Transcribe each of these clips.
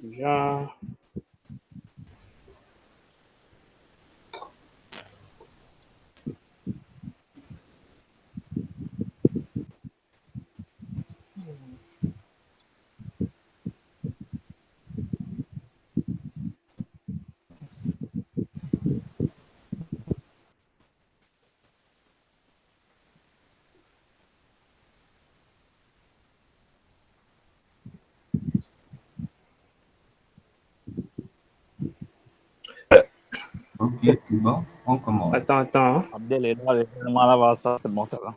Bien. Ok, c'est bon, on commence. Attends. Abdel est là, l'événement là, ça, c'est bon, ça va.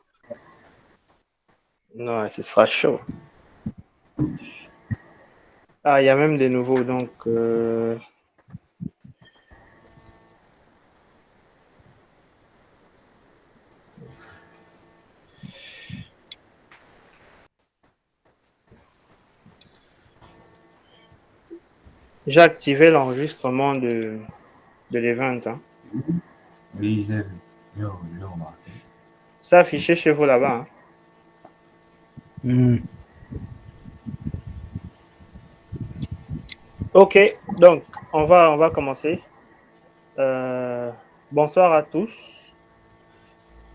Non, ce sera chaud. Ah, il y a même des nouveaux, donc... J'ai activé l'enregistrement de l'event. Hein. Oui, j'ai remarqué. C'est affiché chez vous là-bas. Hein. Ok, donc on va commencer. Bonsoir à tous.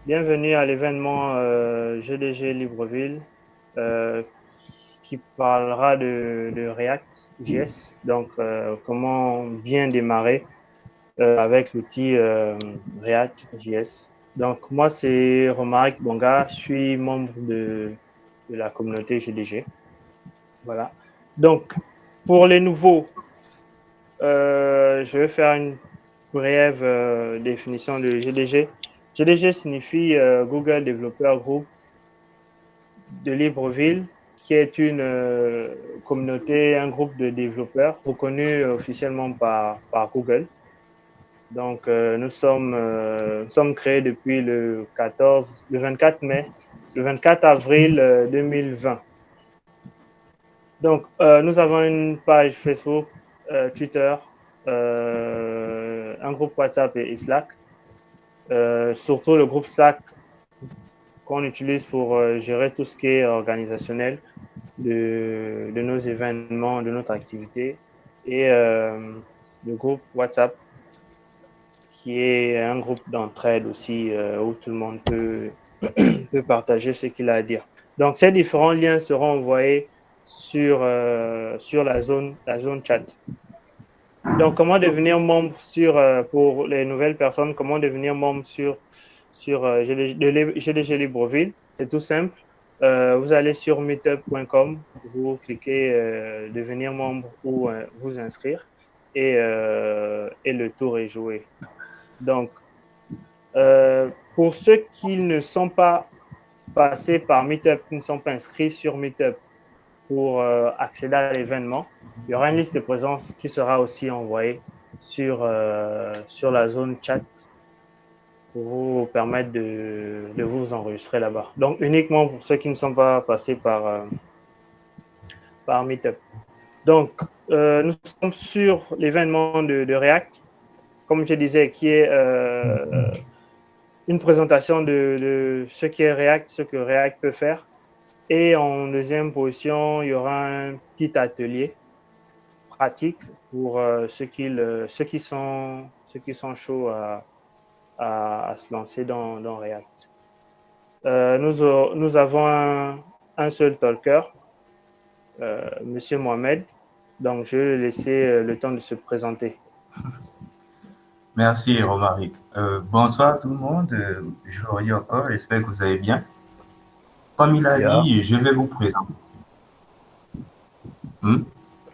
Bienvenue à l'événement GDG Libreville qui parlera de React JS. Donc, comment bien démarrer avec l'outil React JS. Donc, moi, c'est Romaric Bonga. Je suis membre de la communauté GDG. Voilà. Donc, pour les nouveaux, je vais faire une brève définition de GDG. GDG signifie Google Developer Group de Libreville, qui est une communauté, un groupe de développeurs reconnu officiellement par Google. Donc, nous sommes créés depuis le 24 mai, le 24 avril 2020. Donc, nous avons une page Facebook, Twitter, un groupe WhatsApp et Slack. Surtout le groupe Slack qu'on utilise pour gérer tout ce qui est organisationnel de nos événements, de notre activité. Et le groupe WhatsApp, qui est un groupe d'entraide aussi, où tout le monde peut partager ce qu'il a à dire. Donc, ces différents liens seront envoyés sur la zone chat. Donc, comment devenir membre pour les nouvelles personnes, comment devenir membre sur GDG Libreville? C'est tout simple. Vous allez sur meetup.com, vous cliquez devenir membre ou vous inscrire et le tour est joué. Donc, pour ceux qui ne sont pas passés par Meetup, qui ne sont pas inscrits sur Meetup pour accéder à l'événement, il y aura une liste de présence qui sera aussi envoyée sur la zone chat pour vous permettre de vous enregistrer là-bas. Donc, uniquement pour ceux qui ne sont pas passés par Meetup. Donc, nous sommes sur l'événement de React, comme je disais, qui est une présentation de ce qu'est React, ce que React peut faire. Et en deuxième position, il y aura un petit atelier pratique pour ceux qui sont chauds à se lancer dans React. Nous avons un seul talker, Monsieur Mohamed. Donc, je vais lui laisser le temps de se présenter. Merci, Romaric. Bonsoir tout le monde. Je vous redis encore, j'espère que vous allez bien. Comme il a dit, je vais vous présenter.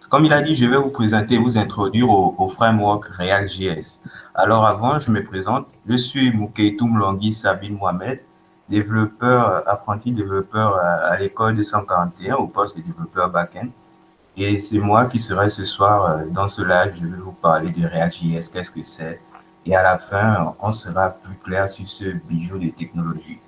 Comme il a dit, je vais vous présenter, vous introduire au framework React.js. Alors avant, je me présente. Je suis Moukeitou Mlongui Sabine Mohamed, apprenti développeur à l'école 241 au poste de développeur backend. Et c'est moi qui serai ce soir dans ce live. Je vais vous parler de React.js, qu'est-ce que c'est. Et à la fin, on sera plus clair sur ce bijou de technologie.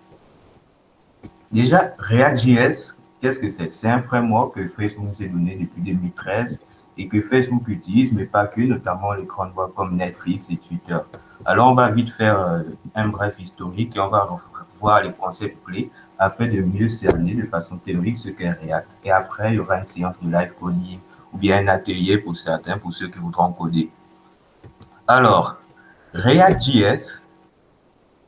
Déjà, React.js, qu'est-ce que c'est? C'est un framework que Facebook nous a donné depuis 2013 et que Facebook utilise, mais pas que, notamment les grandes boîtes comme Netflix et Twitter. Alors, on va vite faire un bref historique et on va voir les concepts clés afin de mieux cerner de façon théorique ce qu'est React. Et après, il y aura une séance de live coding ou bien un atelier pour certains, pour ceux qui voudront coder. Alors, React.js,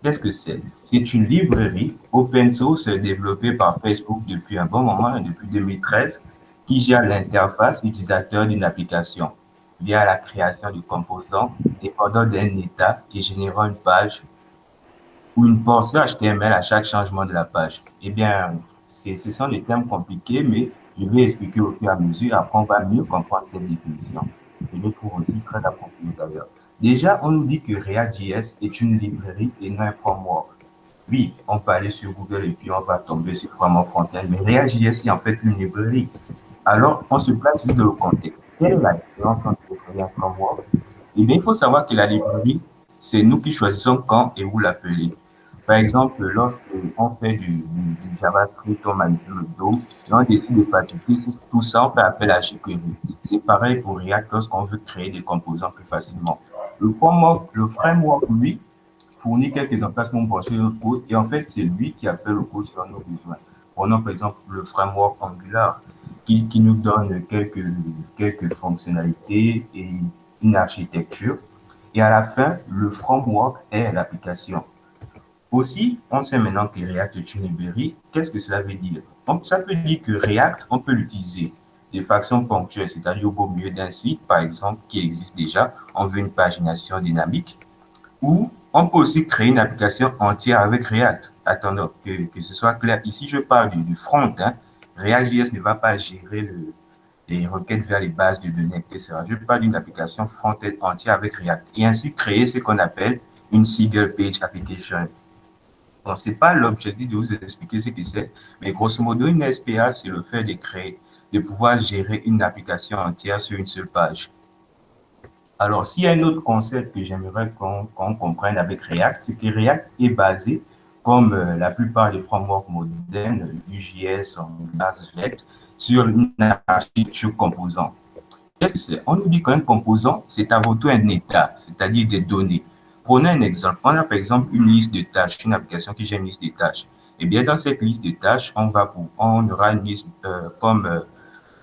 qu'est-ce que c'est? C'est une librairie open source développée par Facebook depuis un bon moment, depuis 2013, qui gère l'interface utilisateur d'une application via la création de composants dépendant d'un état et générant une page ou une portion HTML à chaque changement de la page. Eh bien, ce sont des termes compliqués, mais je vais expliquer au fur et à mesure. Après, on va mieux comprendre cette définition. Je le trouve aussi très approprié d'ailleurs. Déjà, on nous dit que React.js est une librairie et non un framework. Oui, on peut aller sur Google et puis on va tomber sur Framework Frontend, mais React.js est en fait une librairie. Alors, on se place juste dans le contexte. Quelle est la différence entre librairie et framework? Eh bien, il faut savoir que la librairie, c'est nous qui choisissons quand et où l'appeler. Par exemple, lorsqu'on fait du JavaScript, on manipule le DOM, et on décide de pratiquer tout ça, on fait appel à jQuery. C'est pareil pour React lorsqu'on veut créer des composants plus facilement. Le framework, lui, fournit quelques emplacements branchés dans le code, et en fait, c'est lui qui appelle le code sur nos besoins. Prenons par exemple le framework Angular, qui nous donne quelques fonctionnalités et une architecture. Et à la fin, le framework est l'application. Aussi, on sait maintenant que React est une librairie. Qu'est-ce que cela veut dire? Donc, ça veut dire que React, on peut l'utiliser de façon ponctuelle, c'est-à-dire au beau milieu d'un site, par exemple, qui existe déjà. On veut une pagination dynamique. Ou on peut aussi créer une application entière avec React. Attendons que ce soit clair. Ici, je parle du front. Hein. React.js ne va pas gérer les requêtes vers les bases de données, etc. Je parle d'une application front-end entière avec React et ainsi créer ce qu'on appelle une single page application. Bon, ce n'est pas l'objectif de vous expliquer ce que c'est, mais grosso modo, une SPA, c'est le fait de créer, de pouvoir gérer une application entière sur une seule page. Alors, s'il y a un autre concept que j'aimerais qu'on comprenne avec React, c'est que React est basé, comme la plupart des frameworks modernes, UJS, Angular, React, sur une architecture composant. Qu'est-ce que c'est? On nous dit qu'un composant, c'est avant tout un état, c'est-à-dire des données. Prenons un exemple. On a par exemple une liste de tâches, une application qui gère une liste de tâches. Eh bien, dans cette liste de tâches, on aura une liste comme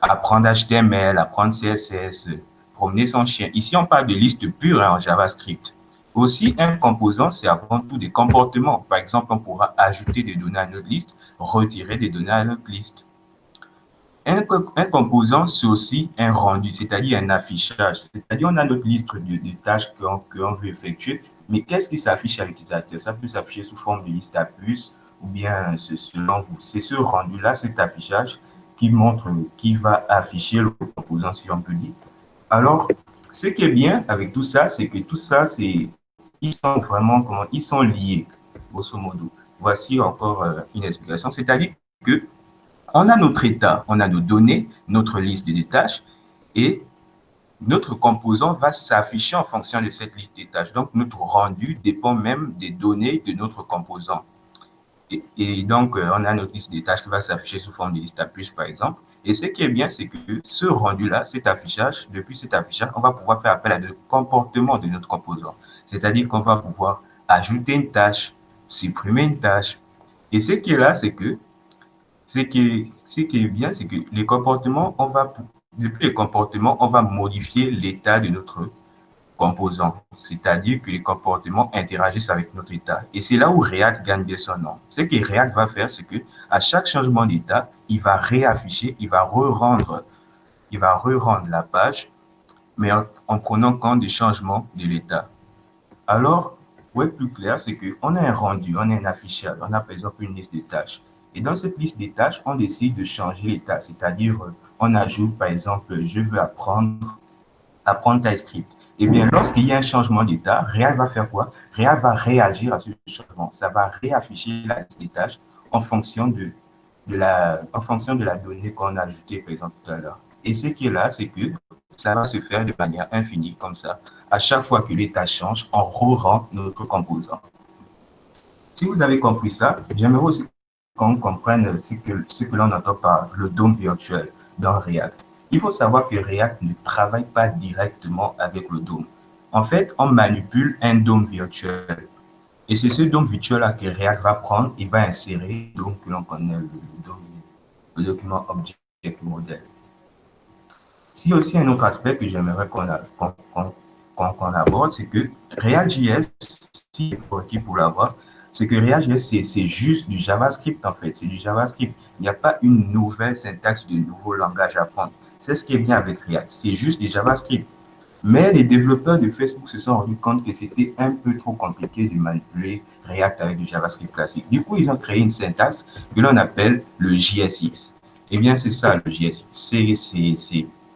apprendre HTML, apprendre CSS, promener son chien. Ici, on parle de liste pure en JavaScript. Aussi, un composant, c'est avant tout des comportements. Par exemple, on pourra ajouter des données à notre liste, retirer des données à notre liste. Un composant, c'est aussi un rendu, c'est-à-dire un affichage. C'est-à-dire, on a notre liste de tâches qu'on veut effectuer, mais qu'est-ce qui s'affiche à l'utilisateur? Ça peut s'afficher sous forme de liste à puce, ou bien selon vous. C'est ce rendu-là, cet affichage, qui montre, qui va afficher le composant, si on peut dire. Alors, ce qui est bien avec tout ça, c'est que tout ça, ils sont vraiment, ils sont liés, grosso modo. Voici encore une explication, c'est-à-dire que on a notre état, on a nos données, notre liste de tâches, et notre composant va s'afficher en fonction de cette liste de tâches. Donc, notre rendu dépend même des données de notre composant. Et donc, on a notre liste de tâches qui va s'afficher sous forme de liste à puce, par exemple. Et ce qui est bien, c'est que ce rendu-là, cet affichage, depuis cet affichage, on va pouvoir faire appel à des comportements de notre composant. C'est-à-dire qu'on va pouvoir ajouter une tâche, supprimer une tâche. Et ce qui est là, c'est que ce qui est bien, c'est que les comportements, depuis les comportements, on va modifier l'état de notre composant. C'est-à-dire que les comportements interagissent avec notre état. Et c'est là où React gagne bien son nom. Ce que React va faire, c'est que à chaque changement d'état, il va réafficher, il va re-rendre la page, mais en prenant compte des changements de l'état. Alors, pour être plus clair, c'est qu'on a un rendu, on a un affichage, on a par exemple une liste de tâches. Et dans cette liste de tâches, on décide de changer l'état, c'est-à-dire on ajoute par exemple, je veux apprendre TypeScript. Eh bien, lorsqu'il y a un changement d'état, React va faire quoi? React va réagir à ce changement. Ça va réafficher la liste des tâches en fonction de la donnée qu'on a ajoutée, par exemple, tout à l'heure. Et ce qui est là, c'est que ça va se faire de manière infinie, comme ça. À chaque fois que l'état change, on re-rend notre composant. Si vous avez compris ça, j'aimerais aussi qu'on comprenne ce que l'on entend par le DOM virtuel dans React. Il faut savoir que React ne travaille pas directement avec le DOM. En fait, on manipule un DOM virtuel. Et c'est ce DOM virtuel-là que React va prendre et va insérer le DOM que l'on connaît, le document Object Model. Si aussi un autre aspect que j'aimerais qu'on aborde, c'est que React.js, si pour qui pour l'avoir, c'est que React.js, c'est juste du JavaScript en fait, c'est du JavaScript. Il n'y a pas une nouvelle syntaxe, de nouveau langage à apprendre. C'est ce qui est bien avec React, c'est juste du JavaScript. Mais les développeurs de Facebook se sont rendus compte que c'était un peu trop compliqué de manipuler React avec du JavaScript classique. Du coup, ils ont créé une syntaxe que l'on appelle le JSX. Eh bien, c'est ça, le JSX.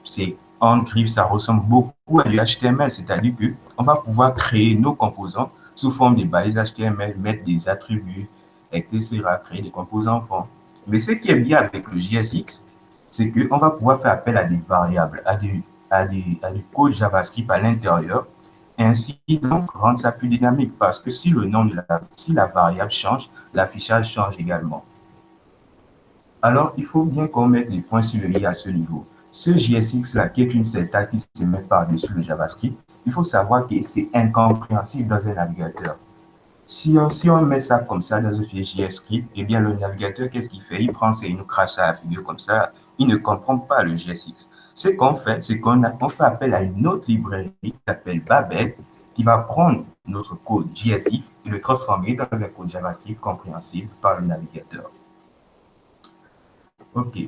C'est en griffe, ça ressemble beaucoup à du HTML, c'est-à-dire qu'on va pouvoir créer nos composants sous forme de balises HTML, mettre des attributs, etc., créer des composants formes. Mais ce qui est bien avec le JSX, c'est qu'on va pouvoir faire appel à des variables, à du code JavaScript à l'intérieur, et ainsi donc rendre ça plus dynamique, parce que si le nom de si la variable change, l'affichage change également. Alors, il faut bien qu'on mette les points sur le i à ce niveau. Ce JSX-là, qui est une syntaxe qui se met par-dessus le JavaScript, il faut savoir que c'est incompréhensible dans un navigateur. Si on met ça comme ça dans un JScript, eh bien, le navigateur, qu'est-ce qu'il fait? Il prend ça, il nous crache à la figure comme ça. Il ne comprend pas le JSX. Ce qu'on fait, c'est qu'on fait appel à une autre librairie qui s'appelle Babel, qui va prendre notre code JSX et le transformer dans un code JavaScript compréhensible par le navigateur. OK.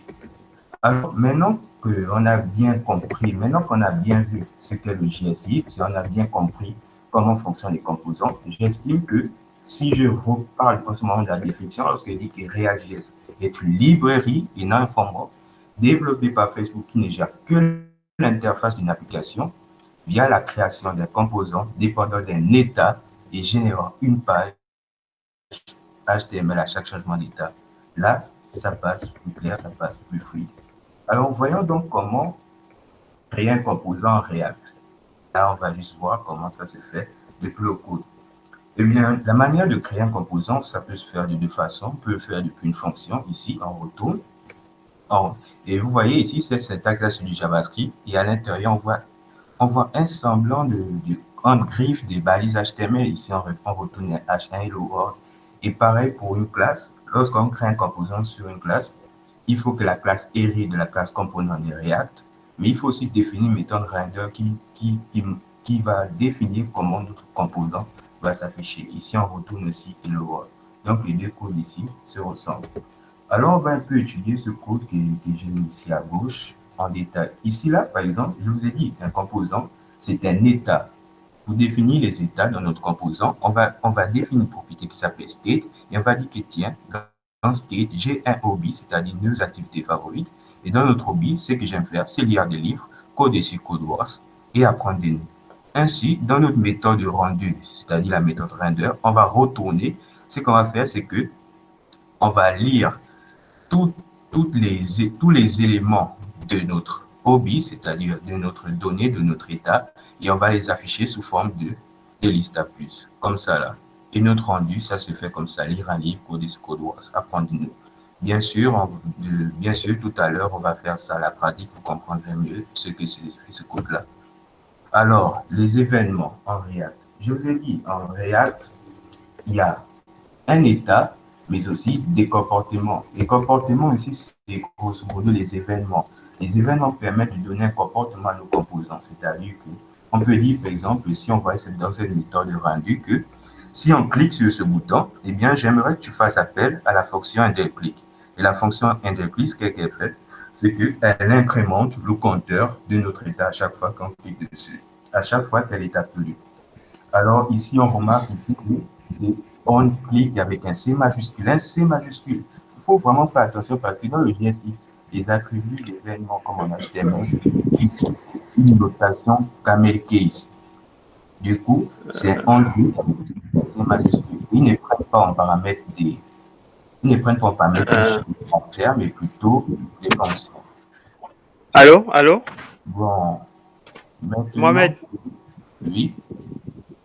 Alors, maintenant qu'on a bien compris, maintenant qu'on a bien vu ce qu'est le JSX, et on a bien compris comment fonctionnent les composants, j'estime que si je vous parle en ce moment de la définition, lorsque je dis que React.js est une librairie et non un framework développée par Facebook qui ne gère que l'interface d'une application via la création d'un composant dépendant d'un état et générant une page HTML à chaque changement d'état. Là, ça passe plus clair, ça passe plus fluide. Alors, voyons donc comment créer un composant en React. Là, on va juste voir comment ça se fait depuis le code. Eh bien, la manière de créer un composant, ça peut se faire de deux façons. On peut le faire depuis une fonction. Ici, on retourne. Et vous voyez ici, cette syntaxe-là, c'est du JavaScript. Et à l'intérieur, on voit un semblant en griffe des balises HTML. Ici, on retourne H1 Hello World. Et pareil pour une classe. Lorsqu'on crée un composant sur une classe, il faut que la classe hérite de la classe composant de React, mais il faut aussi définir une méthode render qui va définir comment notre composant va s'afficher. Ici, on retourne aussi Hello World. Donc, les deux codes ici se ressemblent. Alors, on va un peu étudier ce code que j'ai mis ici à gauche en détail. Ici, là, par exemple, je vous ai dit, un composant, c'est un état. Pour définir les états dans notre composant, on va définir une propriété qui s'appelle state et on va dire que tiens, dans state, j'ai un hobby, c'est-à-dire nos activités favorites. Et dans notre hobby, ce que j'aime faire, c'est lire des livres, coder sur CodeWars et apprendre des noms. Ainsi, dans notre méthode de rendu, c'est-à-dire la méthode render, on va retourner. Ce qu'on va faire, c'est que on va lire tous les éléments de notre hobby, c'est-à-dire de notre donnée, de notre état, et on va les afficher sous forme de liste à plus, comme ça là. Et notre rendu, ça se fait comme ça, lire un livre, coder ce CodeWars, apprendre du nouveau. Bien sûr, tout à l'heure, on va faire ça à la pratique pour comprendre mieux ce que c'est ce code-là. Alors, les événements en React. Je vous ai dit, en React, il y a un état, mais aussi des comportements. Les comportements aussi, c'est grosso modo les événements. Les événements permettent de donner un comportement à nos composants. C'est-à-dire qu'on peut dire, par exemple, si on voit dans cette méthode de rendu, que si on clique sur ce bouton, eh bien, j'aimerais que tu fasses appel à la fonction indelclick. Et la fonction indelclick, ce qu'elle fait, c'est qu'elle incrémente le compteur de notre état à chaque fois qu'on clique dessus, à chaque fois qu'elle est appelée. Alors ici, on remarque ici que c'est on clique avec un C majuscule. Un C majuscule. Il faut vraiment faire attention parce que dans le JSX, les attributs d'événements comme en HTML, ici, c'est une notation camel case. Du coup, c'est on clique avec un C majuscule. Ils ne prennent pas en paramètre des caractères, mais plutôt des fonctions. Allô? Bon, maintenant, Mohamed, oui.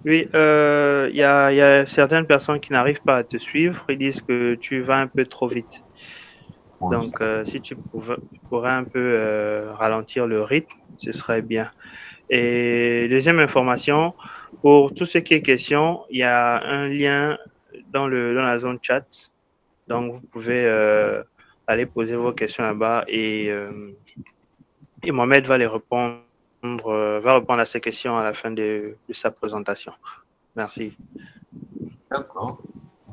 oui, il y a certaines personnes qui n'arrivent pas à te suivre. Ils disent que tu vas un peu trop vite. Oui. Donc, si tu pourrais un peu ralentir le rythme, ce serait bien. Et deuxième information, pour tout ce qui est question, il y a un lien dans la zone chat. Donc, vous pouvez aller poser vos questions là-bas et Et Mohamed va répondre à ces questions à la fin de sa présentation. Merci. D'accord.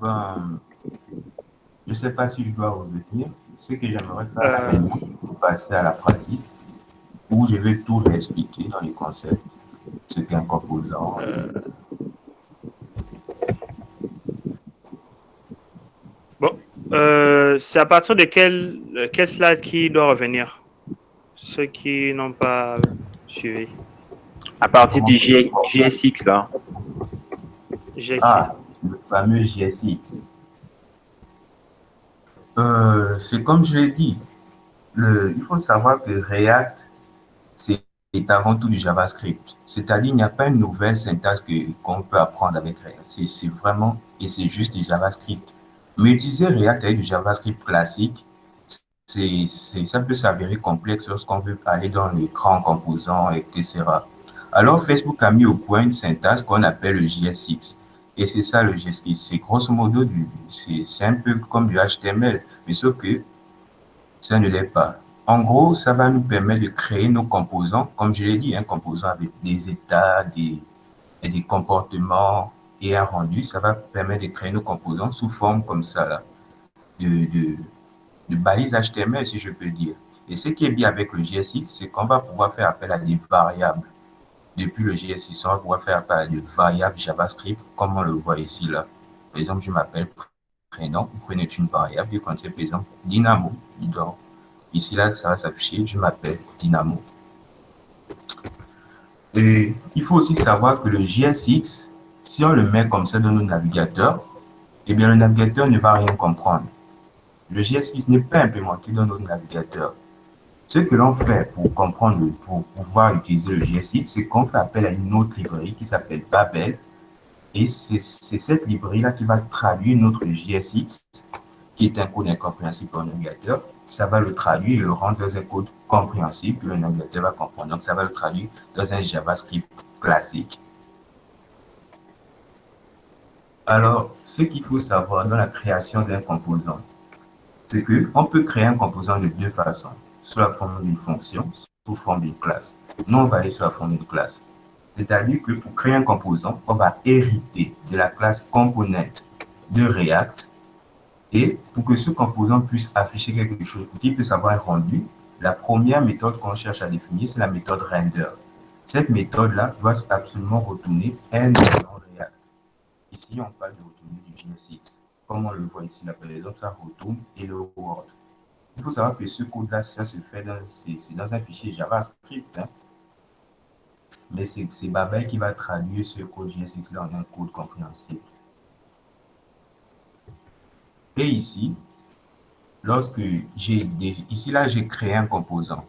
Ben, je ne sais pas si je dois revenir. Ce que j'aimerais faire maintenant, c'est passer à la pratique, où je vais tout réexpliquer dans les concepts, ce qu'est un composant. Bon, c'est à partir de quel slide qui doit revenir? Ceux qui n'ont pas suivi. À partir du JSX, là. Ah, le fameux JSX. C'est comme je l'ai dit, il faut savoir que React, c'est avant tout du JavaScript. C'est-à-dire, il n'y a pas une nouvelle syntaxe qu'on peut apprendre avec React. C'est vraiment, et c'est juste du JavaScript. Mais utiliser React avec du JavaScript classique, ça peut s'avérer complexe lorsqu'on veut aller dans les grands composants, etc. Alors, Facebook a mis au point une syntaxe qu'on appelle le JSX. Et c'est ça le JSX. C'est grosso modo, c'est un peu comme du HTML, mais sauf que ça ne l'est pas. En gros, ça va nous permettre de créer nos composants, comme je l'ai dit, un composant avec des états, des comportements et un rendu. Ça va permettre de créer nos composants sous forme comme ça, là, de, de balises HTML, si je peux dire. Et ce qui est bien avec le JSX, c'est qu'on va pouvoir faire appel à des variables. Depuis le JSX, on va pouvoir faire appel à des variables JavaScript, comme on le voit ici, là. Par exemple, je m'appelle prénom, vous prenez une variable, du concept, par exemple, Dynamo, donc, ici, là, ça va s'afficher, je m'appelle Dynamo. Et il faut aussi savoir que le JSX, si on le met comme ça dans nos navigateurs, eh bien, le navigateur ne va rien comprendre. Le JSX n'est pas implémenté dans notre navigateur. Ce que l'on fait pour comprendre, pour pouvoir utiliser le JSX, c'est qu'on fait appel à une autre librairie qui s'appelle Babel. Et c'est cette librairie-là qui va traduire notre JSX, qui est un code incompréhensible pour un navigateur. Ça va le traduire et le rendre dans un code compréhensible que le navigateur va comprendre. Donc, ça va le traduire dans un JavaScript classique. Alors, ce qu'il faut savoir dans la création d'un composant, c'est qu'on peut créer un composant de deux façons, sous la forme d'une fonction, sous forme d'une classe. Nous, on va aller sur la forme d'une classe. C'est-à-dire que pour créer un composant, on va hériter de la classe component de React. Et pour que ce composant puisse afficher quelque chose, pour qu'il puisse avoir un rendu, la première méthode qu'on cherche à définir, c'est la méthode render. Cette méthode-là doit absolument retourner un élément React. Ici, on parle de retourner du JSX. Comme on le voit ici, là, par exemple, ça retourne Hello World. Il faut savoir que ce code-là, ça se fait dans un fichier JavaScript. Hein. Mais c'est Babel qui va traduire ce code JSX-là en un code compréhensible. Et ici, ici là, j'ai créé un composant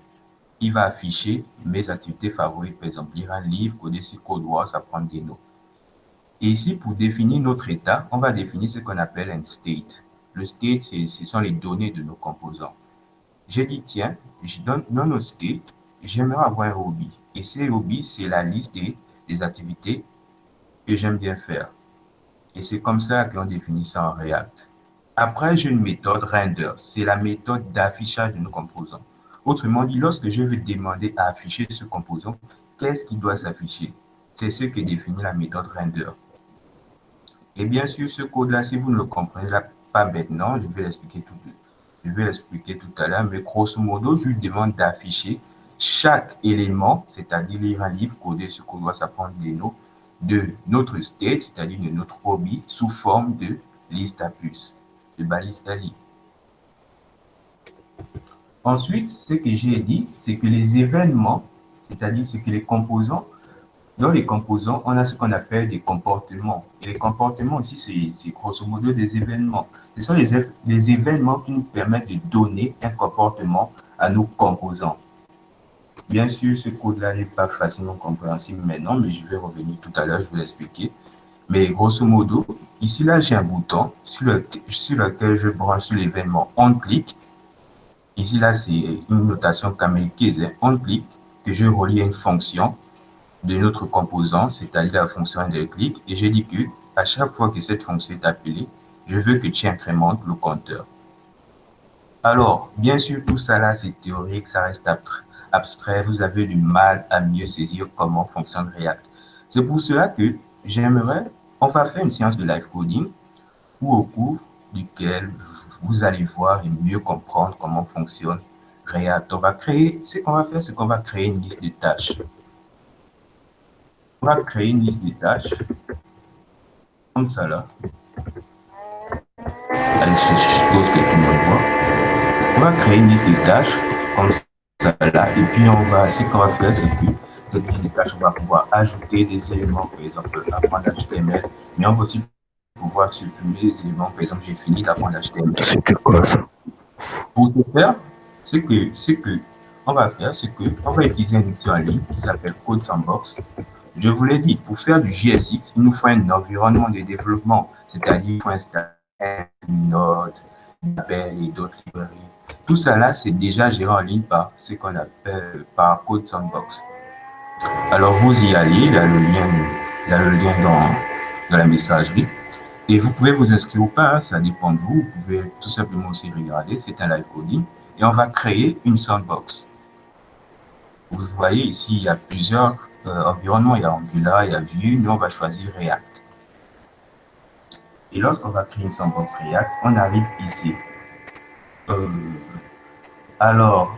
qui va afficher mes activités favorites, par exemple, lire un livre, coder sur CodeWars, apprendre des notes. Et ici, pour définir notre état, on va définir ce qu'on appelle un state. Le state, ce sont les données de nos composants. J'ai dit, tiens, dans notre state, j'aimerais avoir un hobby. Et ces hobbies, c'est la liste des activités que j'aime bien faire. Et c'est comme ça qu'on définit ça en React. Après, j'ai une méthode render. C'est la méthode d'affichage de nos composants. Autrement dit, lorsque je veux demander à afficher ce composant, qu'est-ce qui doit s'afficher? C'est ce que définit la méthode render. Et bien sûr, ce code-là, si vous ne le comprenez pas maintenant, je vais l'expliquer tout à l'heure, mais grosso modo, je lui demande d'afficher chaque élément, c'est-à-dire lire un livre, coder sur quoi doit s'apprendre des notes, de notre state, c'est-à-dire de notre hobby, sous forme de liste à puce, de balise à lire. Ensuite, ce que j'ai dit, c'est que les événements, c'est-à-dire ce que les composants, dans les composants, on a ce qu'on appelle des comportements. Et les comportements aussi, c'est grosso modo des événements. Ce sont les événements qui nous permettent de donner un comportement à nos composants. Bien sûr, ce code-là n'est pas facilement compréhensible maintenant, mais je vais revenir tout à l'heure, je vais l'expliquer. Mais grosso modo, ici, là, j'ai un bouton sur lequel je branche sur l'événement onClick. Ici, là, c'est une notation camel case, onClick, que je relie à une fonction de notre composant, c'est-à-dire la fonction click, et j'ai dit que à chaque fois que cette fonction est appelée, je veux que tu incrémentes le compteur. Alors, bien sûr, tout ça là, c'est théorique, ça reste abstrait, vous avez du mal à mieux saisir comment fonctionne React. C'est pour cela que on va faire une séance de live coding ou au cours duquel vous allez voir et mieux comprendre comment fonctionne React. Ce qu'on va faire, c'est qu'on va créer une liste de tâches. On va créer une liste de tâches comme ça là. Allez, je suppose que tout le monde voit. On va créer une liste de tâches comme ça là. Et puis ce qu'on va faire, c'est que cette liste de tâches, on va pouvoir ajouter des éléments, par exemple, apprendre HTML, mais on va aussi pouvoir supprimer les éléments. Par exemple, j'ai fini d'apprendre HTML. C'était quoi ça? Pour ce faire, on va utiliser un outil en ligne qui s'appelle Code Sandbox. Je vous l'ai dit, pour faire du JSX, il nous faut un environnement de développement, c'est-à-dire il faut installer Node, Babel et d'autres librairies. Tout ça là, c'est déjà géré en ligne par ce qu'on appelle par Code Sandbox. Alors vous y allez, il y a le lien dans la messagerie. Et vous pouvez vous inscrire ou pas, ça dépend de vous. Vous pouvez tout simplement aussi regarder, c'est un live coding. Et on va créer une sandbox. Vous voyez ici, il y a plusieurs environnements. Il y a Angular, il y a Vue. Nous, on va choisir React. Et lorsqu'on va créer une sandbox React, on arrive ici. Attends,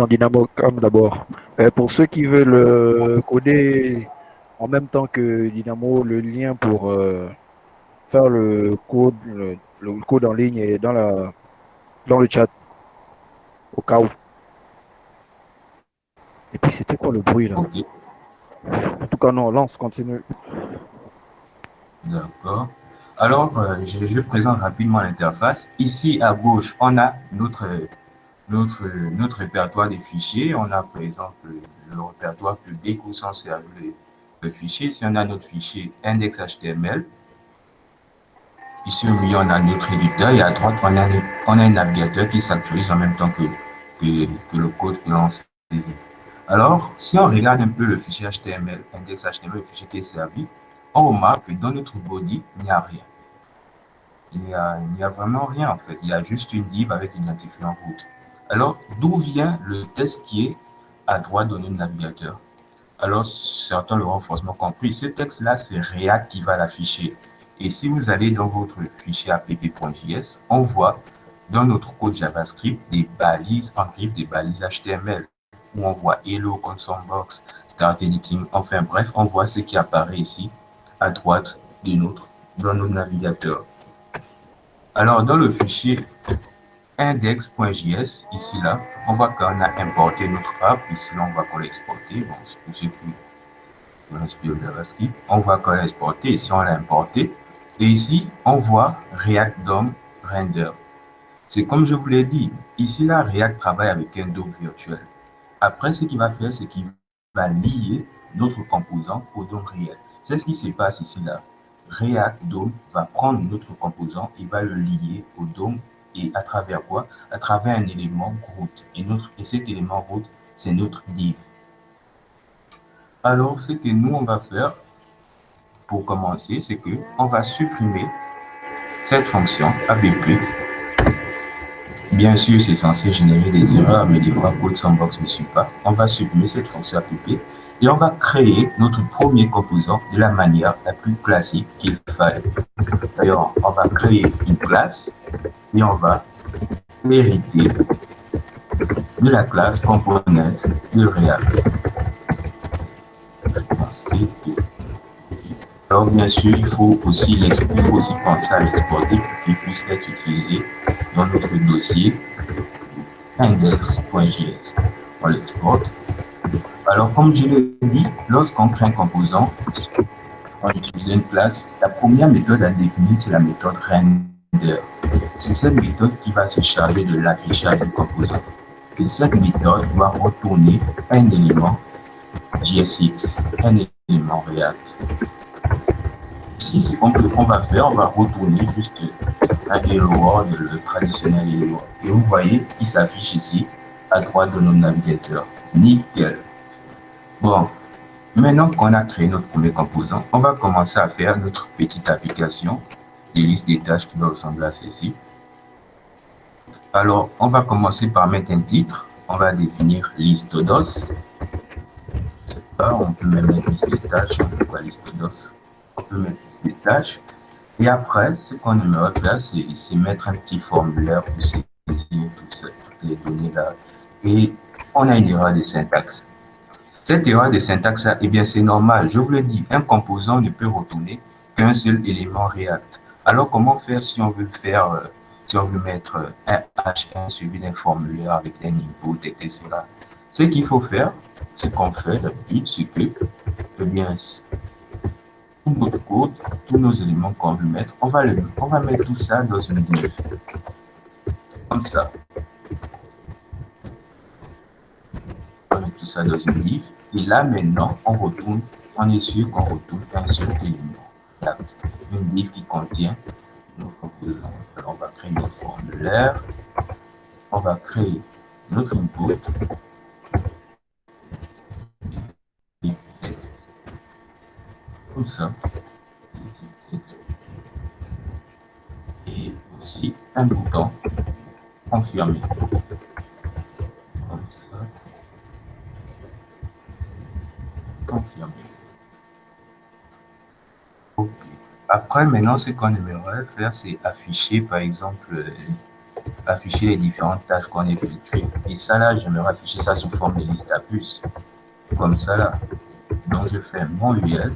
Dynamo, comme d'abord. Pour ceux qui veulent coder en même temps que Dynamo, le lien pour faire le code en ligne est dans le chat, au cas où. Et puis, c'était quoi le bruit là? Okay. En tout cas, non, lance, continue. D'accord. Alors, je présente rapidement l'interface. Ici, à gauche, on a notre répertoire des fichiers. On a, par exemple, le répertoire public où sont servis les fichiers. Ici, on a notre fichier index.html. Ici, au milieu, on a notre éditeur. Et à droite, on a un navigateur qui s'actualise en même temps que le code que l'on saisit. Alors, si on regarde un peu le fichier HTML, index.html, le fichier qui est servi, on remarque que dans notre body, il n'y a rien. Il n'y a vraiment rien en fait. Il y a juste une div avec l'identifiant route. Alors, d'où vient le texte qui est à droite de notre navigateur? Alors, certains l'auront forcément compris. Ce texte-là, c'est React qui va l'afficher. Et si vous allez dans votre fichier app.js, on voit dans notre code JavaScript des balises en griffe, des balises HTML, où on voit Hello, Console Box, Start Editing, enfin bref, on voit ce qui apparaît ici à droite dans notre navigateur. Alors, dans le fichier index.js, ici, là, on voit qu'on a importé notre app. Ici, là, on voit qu'on l'a exporté. Bon, c'est pour ceux qui inspirent JavaScript. On voit qu'on l'a exporté. Ici, on l'a importé. Et ici, on voit React DOM Render. C'est comme je vous l'ai dit. Ici, là, React travaille avec un DOM virtuel. Après, ce qu'il va faire, c'est qu'il va lier notre composant au DOM réel. C'est ce qui se passe ici, là. React DOM va prendre notre composant et va le lier au DOM. Et à travers quoi? À travers un élément route. Et cet élément route, c'est notre div. Alors, ce que nous, on va faire pour commencer, c'est qu'on va supprimer cette fonction app. Bien sûr, c'est censé générer des erreurs, mais des fois, Code Sandbox ne suit pas. On va supprimer cette fonction app. Et on va créer notre premier composant de la manière la plus classique qu'il faille. D'ailleurs, on va créer une classe et on va hériter de la classe component de React. Alors, bien sûr, il faut aussi penser à l'exporter pour qu'il puisse être utilisé dans notre dossier index.js. On l'exporte. Alors, comme je l'ai dit, lorsqu'on crée un composant, on utilise une classe. La première méthode à définir, c'est la méthode render. C'est cette méthode qui va se charger de l'affichage du composant. Et cette méthode va retourner un élément JSX, un élément React. Ici, on va retourner juste un Hello World, le traditionnel Hello World. Et vous voyez, il s'affiche ici à droite de notre navigateur. Nickel. Bon, maintenant qu'on a créé notre premier composant, on va commencer à faire notre petite application des listes des tâches qui va ressembler à ceci. Alors, on va commencer par mettre un titre. On va définir liste d'os. Je sais pas, on peut même mettre liste des tâches. On peut pas liste d'os. On peut mettre liste des tâches. Et après, ce qu'on aimerait faire, c'est mettre un petit formulaire pour saisir toutes les données là. Et on a une erreur de syntaxe. Cette erreur de syntaxe là, eh bien, c'est normal. Je vous le dis, un composant ne peut retourner qu'un seul élément React. Alors, comment faire si on veut si on veut mettre un H1 suivi d'un formulaire avec un input, etc. Ce qu'il faut faire, ce qu'on fait d'habitude, c'est que, eh bien, tout notre code, tous nos éléments qu'on veut mettre, on va mettre tout ça dans une div. Comme ça. On va mettre tout ça dans une div. Et là, maintenant, on est sûr qu'on retourne un seul élément. Une div qui contient nos composants. Alors, on va créer notre formulaire. On va créer notre input. Comme ça. Et aussi un bouton confirmer. Comme ça. Confirmer. Ok. Après, maintenant, ce qu'on aimerait faire, c'est afficher, par exemple, afficher les différentes tâches qu'on a effectuées. Et ça, là, j'aimerais afficher ça sous forme de liste à puces. Comme ça, là. Donc, je fais mon UL.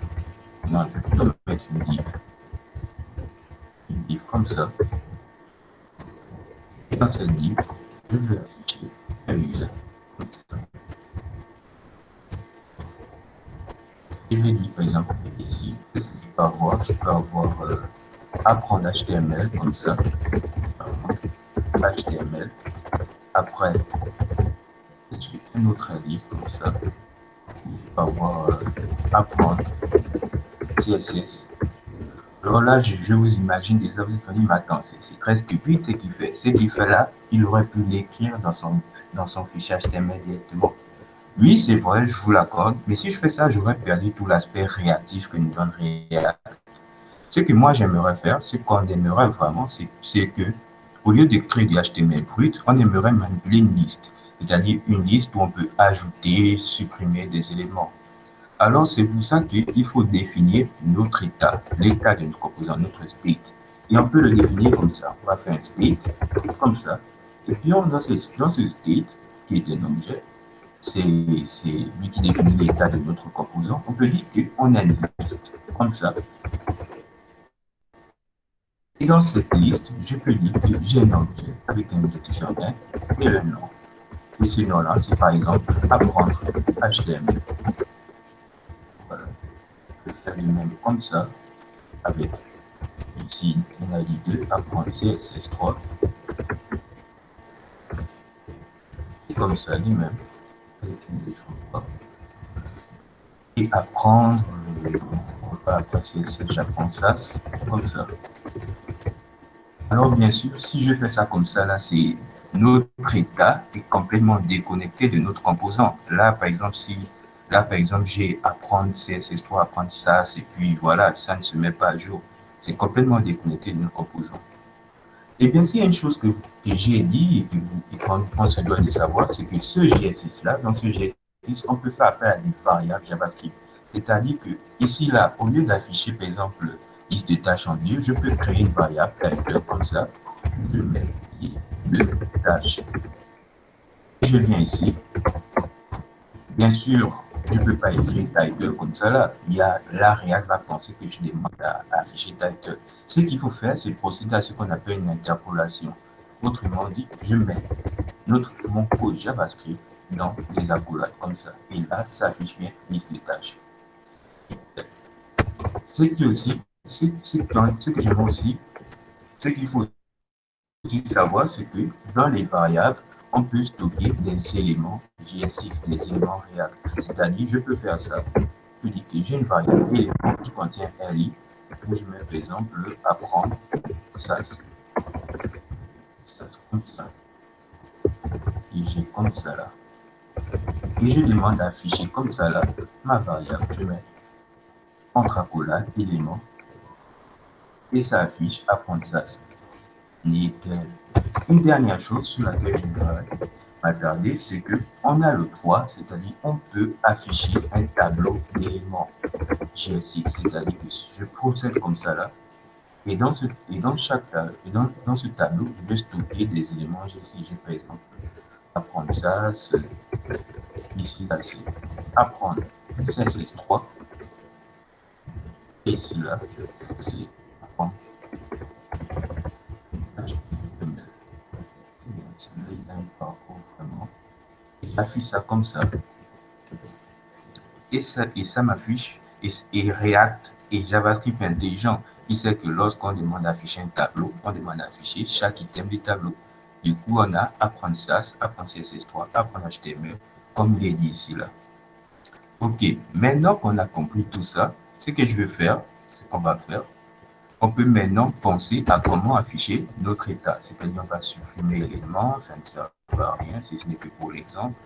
Non, je vais plutôt mettre une div. Une div comme ça. Et dans cette div, je vais afficher un UL. Comme ça. Et je vais dire, par exemple, ici, je peux avoir apprendre HTML comme ça. HTML. Après, j'ai un autre livre comme ça. Je peux avoir apprendre CSS. Alors là, je vous imagine déjà, vous êtes dit, mais attends, c'est très stupide ce qu'il fait. Ce qu'il fait là, il aurait pu l'écrire dans son fichier HTML directement. Oui, c'est vrai, je vous l'accorde, mais si je fais ça, j'aurais perdu tout l'aspect réactif que nous donne React. Ce que moi j'aimerais faire, ce qu'on aimerait vraiment, c'est que, au lieu de créer du HTML brut, on aimerait manipuler une liste, c'est-à-dire une liste où on peut ajouter, supprimer des éléments. Alors, c'est pour ça qu'il faut définir notre état, l'état de notre composant, notre state. Et on peut le définir comme ça. On va faire un state, comme ça. Et puis, dans ce state, qui est un objet, c'est lui qui définit l'état de notre composant. On peut dire qu'on a une liste, comme ça. Et dans cette liste, je peux dire que j'ai un objet avec un objectif jardin et le nom. Et ce nom-là, c'est par exemple apprendre HTML. Voilà. Je peux faire le même comme ça, avec ici, on a dit 2, apprendre CSS3. Et comme ça, lui-même, avec une défense. Et apprendre, on va après CSS, j'apprends ça, comme ça. Alors, bien sûr, si je fais ça comme ça, là, c'est notre état est complètement déconnecté de notre composant. Là, par exemple, j'ai apprendre CSS3, apprendre ça, et puis voilà, ça ne se met pas à jour. C'est complètement déconnecté de notre composant. Et bien, s'il y a une chose que j'ai dit et qu'on se doit de savoir, c'est que ce GS6-là, dans ce GS6, on peut faire appel à des variables JavaScript. C'est-à-dire que ici, là, au lieu d'afficher, par exemple, liste de tâches en div, je peux créer une variable type comme ça. Je mets liste de tâches. Et je viens ici. Bien sûr, je ne peux pas écrire title comme ça là. La React va penser que je demande à afficher title. Ce qu'il faut faire, c'est procéder à ce qu'on appelle une interpolation. Autrement dit, je mets mon code JavaScript dans des accolades comme ça. Et là, ça affiche bien liste de tâches. Ce que j'aimerais aussi, ce qu'il faut aussi savoir, c'est que dans les variables, on peut stocker des éléments JSX, des éléments React. C'est-à-dire, je peux faire ça. Je dis que j'ai une variable élément qui contient LI, où je mets par exemple apprendre ça. Comme ça. Et j'ai comme ça là. Et je demande d'afficher comme ça là ma variable. Je mets entre accolades, éléments. Et ça affiche apprentissage. Nickel. Une dernière chose sur laquelle je voudrais, m'attarder, c'est qu'on a le droit, c'est-à-dire on peut afficher un tableau d'éléments GSX, c'est-à-dire que je procède comme ça là, et dans ce tableau, je vais stocker des éléments GSX. Je par exemple apprendre ça, ici là, c'est apprendre CSS3, et ici là, c'est apprendre HTML. Celui-là, il a un parcours vraiment. J'affiche ça comme ça. Et ça m'affiche. Et React et JavaScript intelligent, il sait que lorsqu'on demande d'afficher un tableau, on demande d'afficher chaque item du tableau. Du coup, on a apprendre SAS, apprendre CSS3, apprendre HTML, comme il est dit ici là. Ok, maintenant qu'on a compris tout ça, ce que je vais faire, ce qu'on va faire, on peut maintenant penser à comment afficher notre état. C'est-à-dire, on va supprimer l'élément, ça ne sert à rien, si ce n'est que pour l'exemple.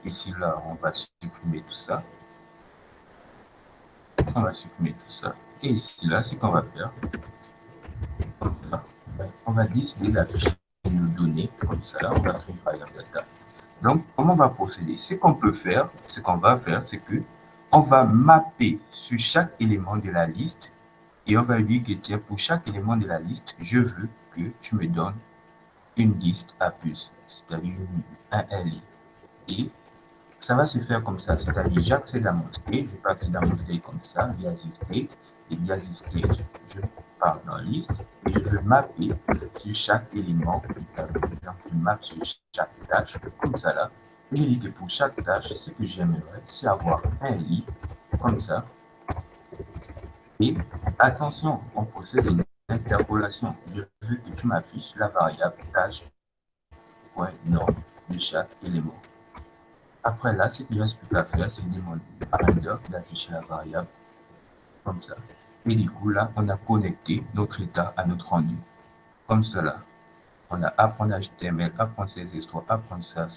Ici, là, on va supprimer tout ça. On va supprimer tout ça. Et ici, là, ce qu'on va faire, on va décider d'afficher nos données comme ça. Là, on va créer une variable data. Donc, comment on va procéder? Ce qu'on peut faire, ce qu'on va faire, c'est que on va mapper sur chaque élément de la liste et on va dire que tiens, pour chaque élément de la liste, je veux que tu me donnes une liste à plus, c'est-à-dire un LI. Et ça va se faire comme ça, c'est-à-dire j'accède à mon state, je peux accéder à mon state comme ça, via state, et via state, je pars dans la liste et je veux mapper sur chaque élément du tableau. Donc, je mappe sur chaque tâche, comme ça là. Et je dis que pour chaque tâche, ce que j'aimerais, c'est avoir un lit, comme ça. Et attention, on procède à une interpolation. Je veux que tu m'affiches la variable tâche.nom de chaque élément. Après là, ce qu'il reste plus qu'à faire, c'est demander à render d'afficher la variable comme ça. Et du coup, là, on a connecté notre état à notre rendu. Comme cela. On a apprendre HTML, apprendre CSS3, apprendre ça.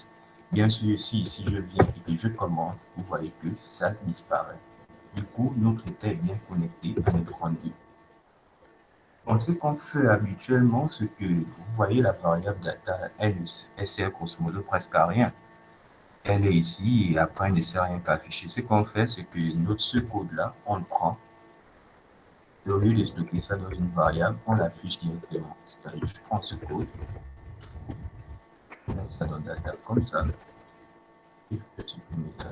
Bien sûr, si je viens et que je commande, vous voyez que ça disparaît. Du coup, notre état est bien connecté à notre rendu. On sait qu'on fait habituellement ce que vous voyez la variable data, elle sert grosso modo presque à rien. Elle est ici et après elle ne sert à rien qu'à afficher. Ce qu'on fait, c'est que ce code-là, on le prend. Et au lieu de stocker ça dans une variable, on l'affiche directement. C'est-à-dire, je prends ce code, je mets ça dans data comme ça, et je peux supprimer ça.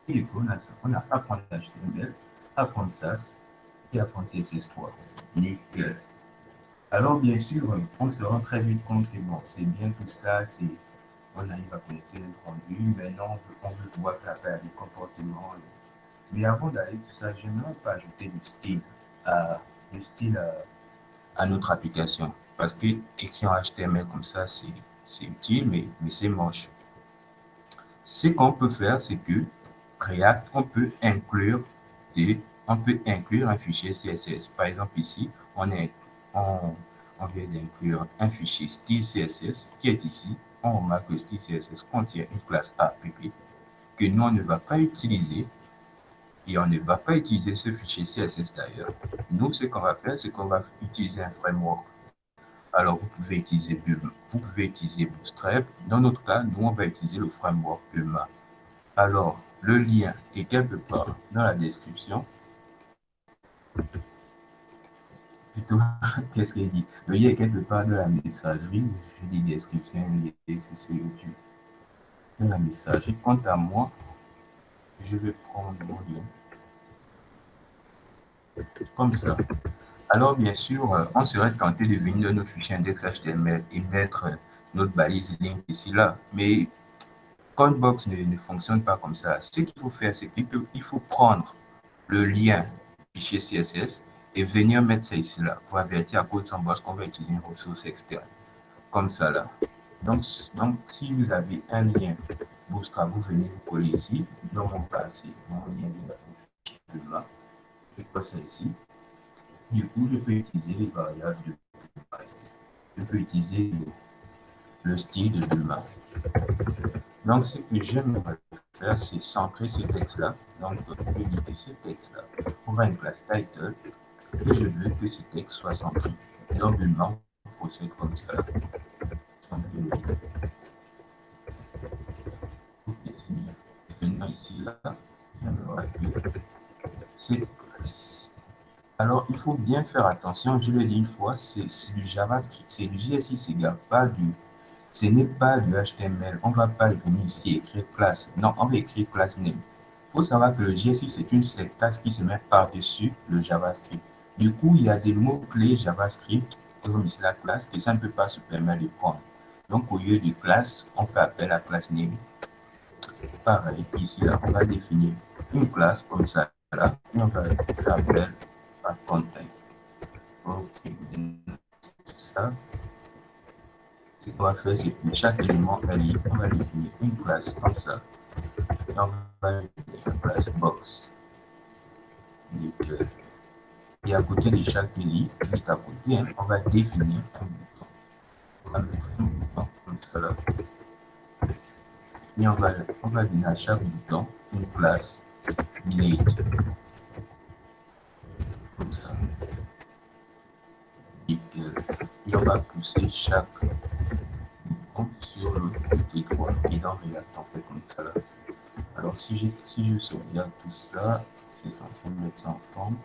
Et du coup, on a apprendre HTML, apprendre SAS et apprendre CSS3. Nickel. Alors, bien sûr, on se rend très vite compte que bon, c'est bien tout ça, on arrive à connecter notre rendu, maintenant on veut pouvoir faire des comportements. Mais avant d'aller tout ça, j'aimerais pas ajouter du style à notre application. Parce que écrire en HTML comme ça, c'est utile, mais c'est moche. Ce qu'on peut faire, c'est que React, on peut inclure un fichier CSS. Par exemple, ici, on vient d'inclure un fichier style CSS qui est ici. On remarque que le style CSS contient une classe app que nous, on ne va pas utiliser. Et on ne va pas utiliser ce fichier CSS d'ailleurs. Nous, ce qu'on va faire, c'est qu'on va utiliser un framework. Alors, vous pouvez utiliser Bootstrap. Dans notre cas, nous, on va utiliser le framework Puma. Alors, le lien est quelque part dans la description. Plutôt, qu'est-ce qu'il dit? Le lien est quelque part dans la messagerie. Je dis description, c'est sur YouTube. Dans la messagerie. Quant à moi, je vais prendre mon lien. Comme ça. Alors, bien sûr, on serait tenté de venir dans notre fichier index.html et mettre notre balise link ici là. Mais Codebox ne fonctionne pas comme ça. Ce qu'il faut faire, c'est qu'il faut prendre le lien fichier CSS et venir mettre ça ici là pour avertir à CodeSandbox qu'on va utiliser une ressource externe. Comme ça là. Donc, si vous avez un lien Bootstrap, vous venez vous coller ici. Dans mon cas, c'est mon lien de là. Je passe ça ici. Du coup, je peux utiliser les variables de je peux utiliser le style de Bulma. Donc, ce que j'aimerais faire, c'est centrer ce texte-là. Donc, je vais dire ce texte-là. On va une classe title et je veux que ce texte soit centré. Donc, Bulma, on procède comme ça. Maintenant, ici, là, alors, il faut bien faire attention, je l'ai dit une fois, c'est du JavaScript, c'est du JSX égale, pas du, ce n'est pas du HTML. On ne va pas venir ici écrire classe. Non, on va écrire class name. Il faut savoir que le JSX, c'est une syntaxe qui se met par-dessus le JavaScript. Du coup, il y a des mots-clés JavaScript, comme ici la classe, que ça ne peut pas se permettre de prendre. Donc, au lieu de classe, on fait appel à class name. Pareil, ici, là, on va définir une classe comme ça, là, et on va faire appel à content. Ok, ça, ce qu'on va faire, c'est que chaque élément allié, on va définir une classe comme ça, et on va définir une classe box. Et à côté de chaque ligne, juste à côté, hein, on va définir un bouton. On va mettre un bouton comme ça là. Et on va donner à chaque bouton une classe late. Comme ça. Et on va pousser chaque bouton sur le côté droit. Et dans React, on fait comme ça là. Alors si je sauvegarde tout ça, c'est censé mettre ça en forme.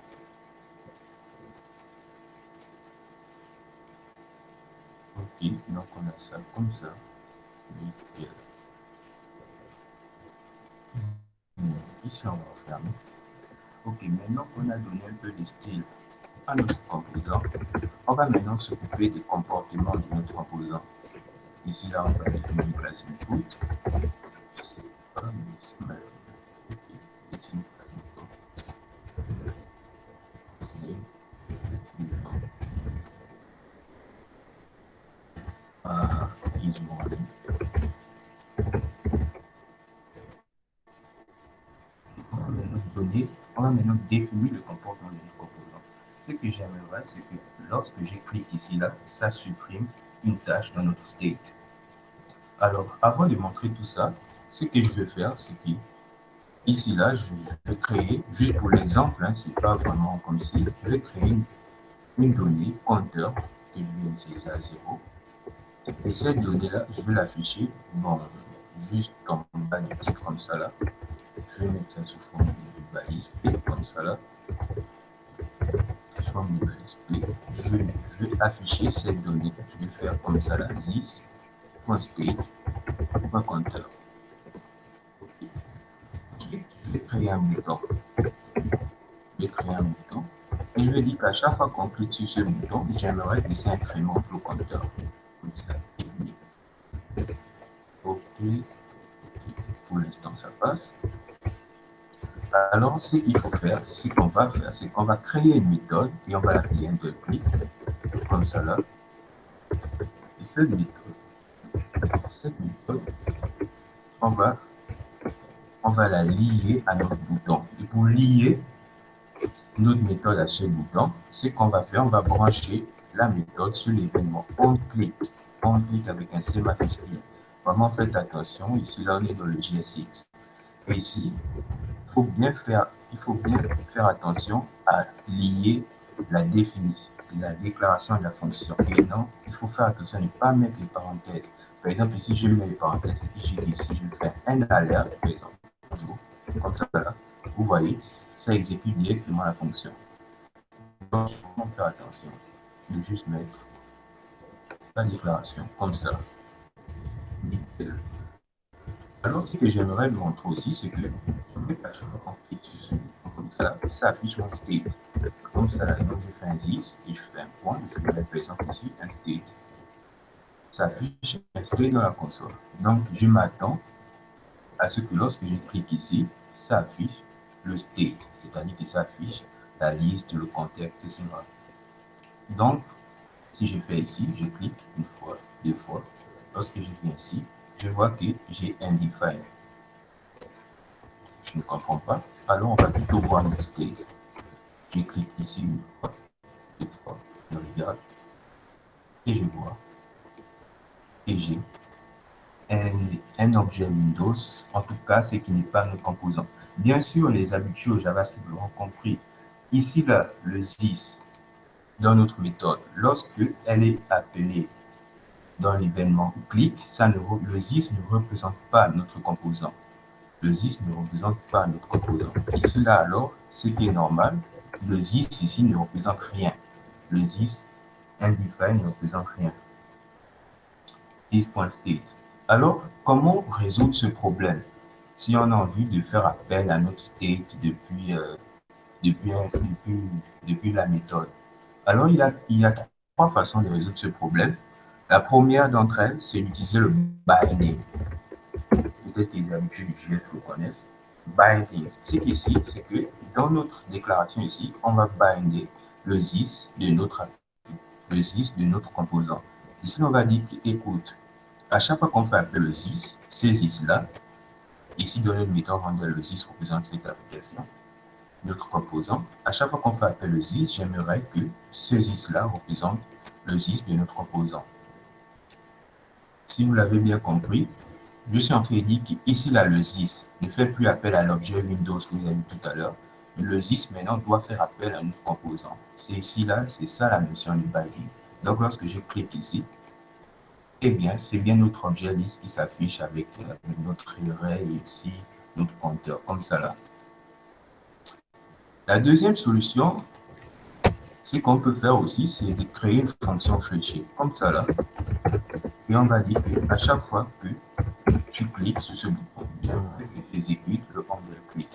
Ok, donc on a ça comme ça. Ici on va fermer. Ok, maintenant qu'on a donné un peu de style à notre composant, on va maintenant s'occuper des comportements de notre composant. Ici là, on va définir une classe input. Je sais pas, mais ok, c'est une classe on va maintenant définir le comportement de notre composant. Ce que j'aimerais, c'est que lorsque je clique ici, là, ça supprime une tâche dans notre state. Alors, avant de montrer tout ça, ce que je vais faire, c'est que ici, là, je vais créer, juste pour l'exemple, hein, c'est pas vraiment comme ici, je vais créer une donnée compteur que je vais utiliser à 0. Et cette donnée-là, je vais l'afficher, bon, juste en bas du titre comme ça là. Je vais mettre ça sous forme de balise P comme ça là. Sous forme de balise P. Je vais afficher cette donnée. Je vais faire comme ça là, this.state.counter. Okay. Ensuite, je vais créer un bouton. Je vais créer un bouton. Et je vais dire qu'à chaque fois qu'on clique sur ce bouton, j'aimerais que ça incrémente le compteur. Comme ça. Ok. Pour l'instant, ça passe. Alors, ce qu'il faut faire, ce qu'on va faire, c'est qu'on va créer une méthode et on va l'appeler interclick, comme ça là. Et cette méthode, on va la lier à notre bouton. Et pour lier notre méthode à ce bouton, ce qu'on va faire, on va brancher la méthode sur l'événement onClick avec un C majuscule. Vraiment, faites attention, ici là on est dans le JSX. Et ici, il faut bien faire attention à lier la définition, la déclaration de la fonction. Et non, il faut faire attention à ne pas mettre les parenthèses. Par exemple, ici, je mets les parenthèses. Ici, je fais un alerte, par exemple, comme ça, là. Vous voyez, ça exécute directement la fonction. Donc, il faut faire attention de juste mettre la déclaration comme ça. Nickel. Alors, ce que j'aimerais vous montrer aussi, c'est que à chaque fois qu'on clique sur comme ça affiche mon state. Comme ça, donc je fais un 10 et je fais un point, je mets par exemple ici un state. Ça affiche un state dans la console. Donc, je m'attends à ce que lorsque je clique ici, ça affiche le state, c'est-à-dire que ça affiche la liste, le contexte, etc. Donc, si je fais ici, je clique une fois, deux fois. Lorsque je viens ici, je vois que j'ai un define. Je ne comprends pas. Alors, on va plutôt voir notre state. Je clique ici une fois, deux fois, je regarde, et je vois que j'ai un objet Windows, en tout cas, ce qui n'est pas notre composant. Bien sûr, les habitués au JavaScript l'auront compris. Ici, là, le this dans notre méthode, lorsque elle est appelée dans l'événement click, le ZIS ne représente pas notre composant. Le ZIS ne représente pas notre composant. Ici, là, alors, ce qui est normal, le ZIS ici ne représente rien. Le ZIS undefined ne représente rien. This.state. Alors, comment résoudre ce problème si on a envie de faire appel à notre state depuis la méthode? Alors, il y a trois façons de résoudre ce problème. La première d'entre elles, c'est d'utiliser le binding. Peut-être que les habitués du JS le connaissent. Binding. Ce qu'ici, c'est que dans notre déclaration ici, on va binder le ZIS de notre composant. Ici, on va dire qu'écoute, à chaque fois qu'on fait appeler le ZIS, ces ZIS-là, ici dans notre méthode handle, le ZIS représente cette application, notre composant. À chaque fois qu'on fait appeler le ZIS, j'aimerais que ce ZIS-là représente le ZIS de notre composant. Si vous l'avez bien compris, je suis en train de dire qu'ici, là, le ZIS ne fait plus appel à l'objet Windows que vous avez vu tout à l'heure. Le ZIS, maintenant, doit faire appel à notre composant. C'est ici, là, c'est ça la notion du binding. Donc, lorsque je clique ici, eh bien, c'est bien notre objet list qui s'affiche avec notre array et ici, notre compteur, comme ça, là. La deuxième solution, ce qu'on peut faire aussi, c'est de créer une fonction fléchée, comme ça, là. Et on va dire qu'à chaque fois que tu cliques sur ce bouton, tu exécutes le handle click.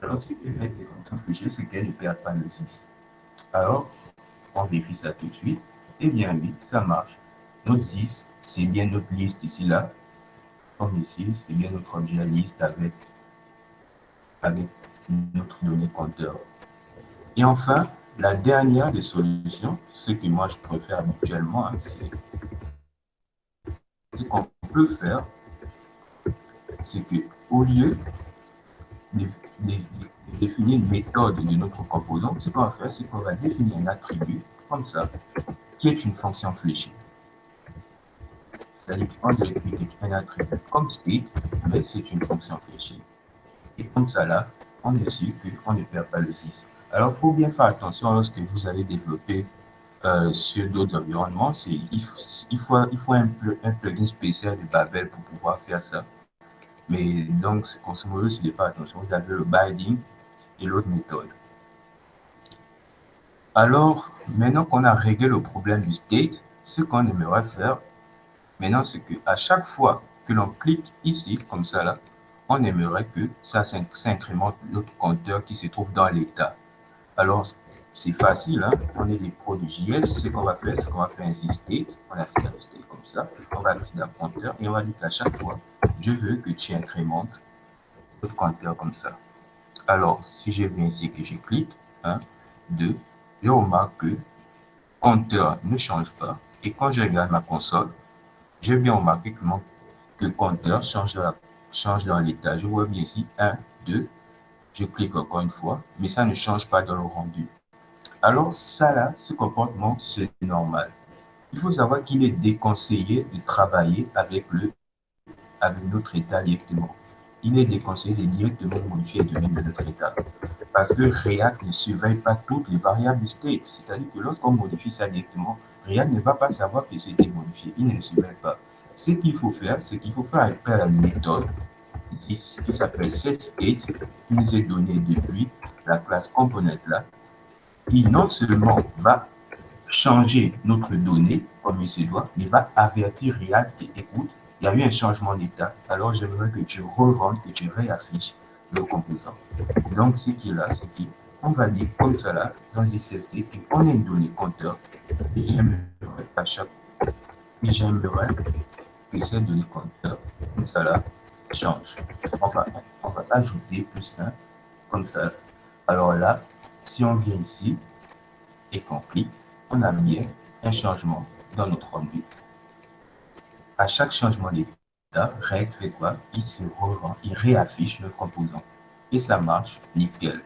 Alors, ce qui permet des fonctions fléchées, c'est qu'elles ne perdent pas le ZIS. Alors, on vérifie ça tout de suite. Eh bien, oui, ça marche. Notre ZIS, c'est bien notre liste ici, là. Comme ici, c'est bien notre objet liste avec notre donnée compteur. Et enfin, la dernière des solutions, ce que moi je préfère habituellement, hein, c'est qu'on peut faire, c'est qu'au lieu de définir une méthode de notre composant, ce qu'on va faire, c'est qu'on va définir un attribut, comme ça, qui est une fonction fléchée. C'est-à-dire qu'on explique un attribut comme state, mais c'est une fonction fléchée. Et comme ça, là, on est sûr qu'on ne perd pas le ZIS. Alors, il faut bien faire attention lorsque vous allez développer sur d'autres environnements. Il faut un plugin spécial de Babel pour pouvoir faire ça. Mais donc, grosso modo, si vous ne faites pas attention, vous avez le binding et l'autre méthode. Alors, maintenant qu'on a réglé le problème du state, ce qu'on aimerait faire, maintenant, c'est qu'à chaque fois que l'on clique ici, comme ça là, on aimerait que ça incrémente notre compteur qui se trouve dans l'état. Alors, c'est facile, hein? On est des pros du JS. Ce qu'on va faire, c'est qu'on va faire un state. On a fait un state comme ça. On va accéder à compteur et on va dire qu'à chaque fois, je veux que tu incrémentes notre compteur comme ça. Alors, si je viens ici que je clique, 1, 2, je remarque que compteur ne change pas. Et quand je regarde ma console, j'ai bien remarqué que le compteur change dans l'état. Je vois bien ici 1, 2, je clique encore une fois, mais ça ne change pas dans le rendu. Alors ça là, ce comportement, c'est normal. Il faut savoir qu'il est déconseillé de travailler avec notre état directement. Il est déconseillé de directement modifier le domaine de notre état. Parce que React ne surveille pas toutes les variables du state. C'est-à-dire que lorsqu'on modifie ça directement, React ne va pas savoir que c'était modifié. Il ne le surveille pas. Ce qu'il faut faire, c'est qu'il faut faire appel à une méthode qui s'appelle setState, qui nous est donnée depuis la classe component là, qui non seulement va changer notre donnée comme il se doit, mais va avertir React et écoute, il y a eu un changement d'état, alors j'aimerais que tu re-rendes, que tu réaffiches le composant. Donc, ce qui est là, c'est qu'on va dire comme ça là, dans SSD, qu'on a une donnée compteur, et j'aimerais à chaque et j'aimerais que cette donnée compteur, comme ça là, change. On va ajouter plus 1, comme ça. Alors là, si on vient ici et qu'on clique, on a bien un changement dans notre rendu. À chaque changement d'état, React fait quoi? Il réaffiche le composant. Et ça marche nickel.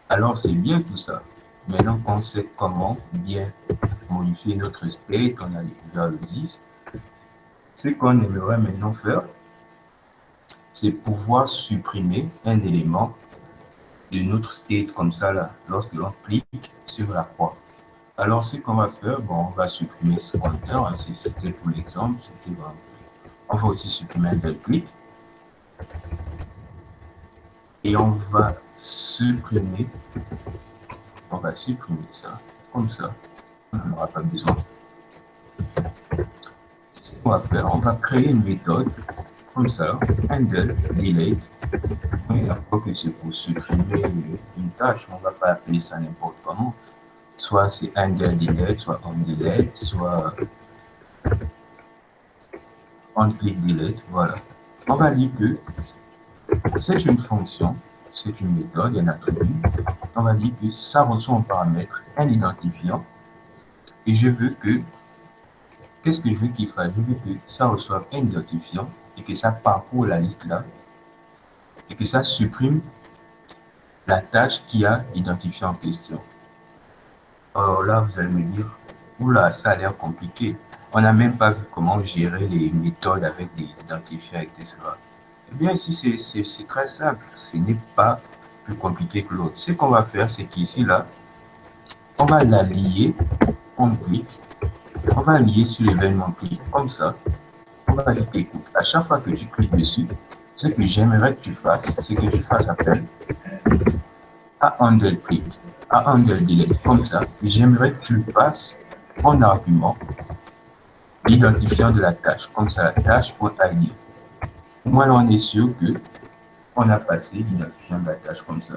Alors, c'est bien tout ça. Maintenant qu'on sait comment bien modifier notre state, on a découvert le 10. Ce qu'on aimerait maintenant faire, c'est pouvoir supprimer un élément de notre state comme ça là, lorsque l'on clique sur la croix. Alors, ce qu'on va faire, bon, on va supprimer ce pointeur, hein, si c'était pour l'exemple, on va aussi supprimer un tel clic et on va supprimer ça, comme ça, on n'en aura pas besoin. Ce qu'on va faire, on va créer une méthode, comme ça, handle, delete, et après que c'est pour supprimer une tâche, on ne va pas appeler ça n'importe comment. Soit c'est handle delete, soit on delete, soit on click delete, voilà. On va dire que c'est une fonction, c'est une méthode, un attribut. On va dire que ça reçoit en paramètre un identifiant et je veux que, qu'est-ce que je veux qu'il fasse? Je veux que ça reçoive un identifiant et que ça parcourt la liste là et que ça supprime la tâche qui a l'identifiant en question. Alors là, vous allez me dire, oula, ça a l'air compliqué. On n'a même pas vu comment gérer les méthodes avec des identifiants, etc. Eh bien, ici, c'est très simple. Ce n'est pas plus compliqué que l'autre. Ce qu'on va faire, c'est qu'ici, là, on va la lier, on clique, on va lier sur l'événement clic, comme ça. On va dire, écoute, à chaque fois que tu cliques dessus, ce que j'aimerais que tu fasses, c'est que tu fasses appel à handle click, à handle delete, comme ça. J'aimerais que tu passes en argument l'identifiant de la tâche, comme ça, la tâche.id. Moi, là, on est sûr que on a passé l'identifiant de la tâche comme ça.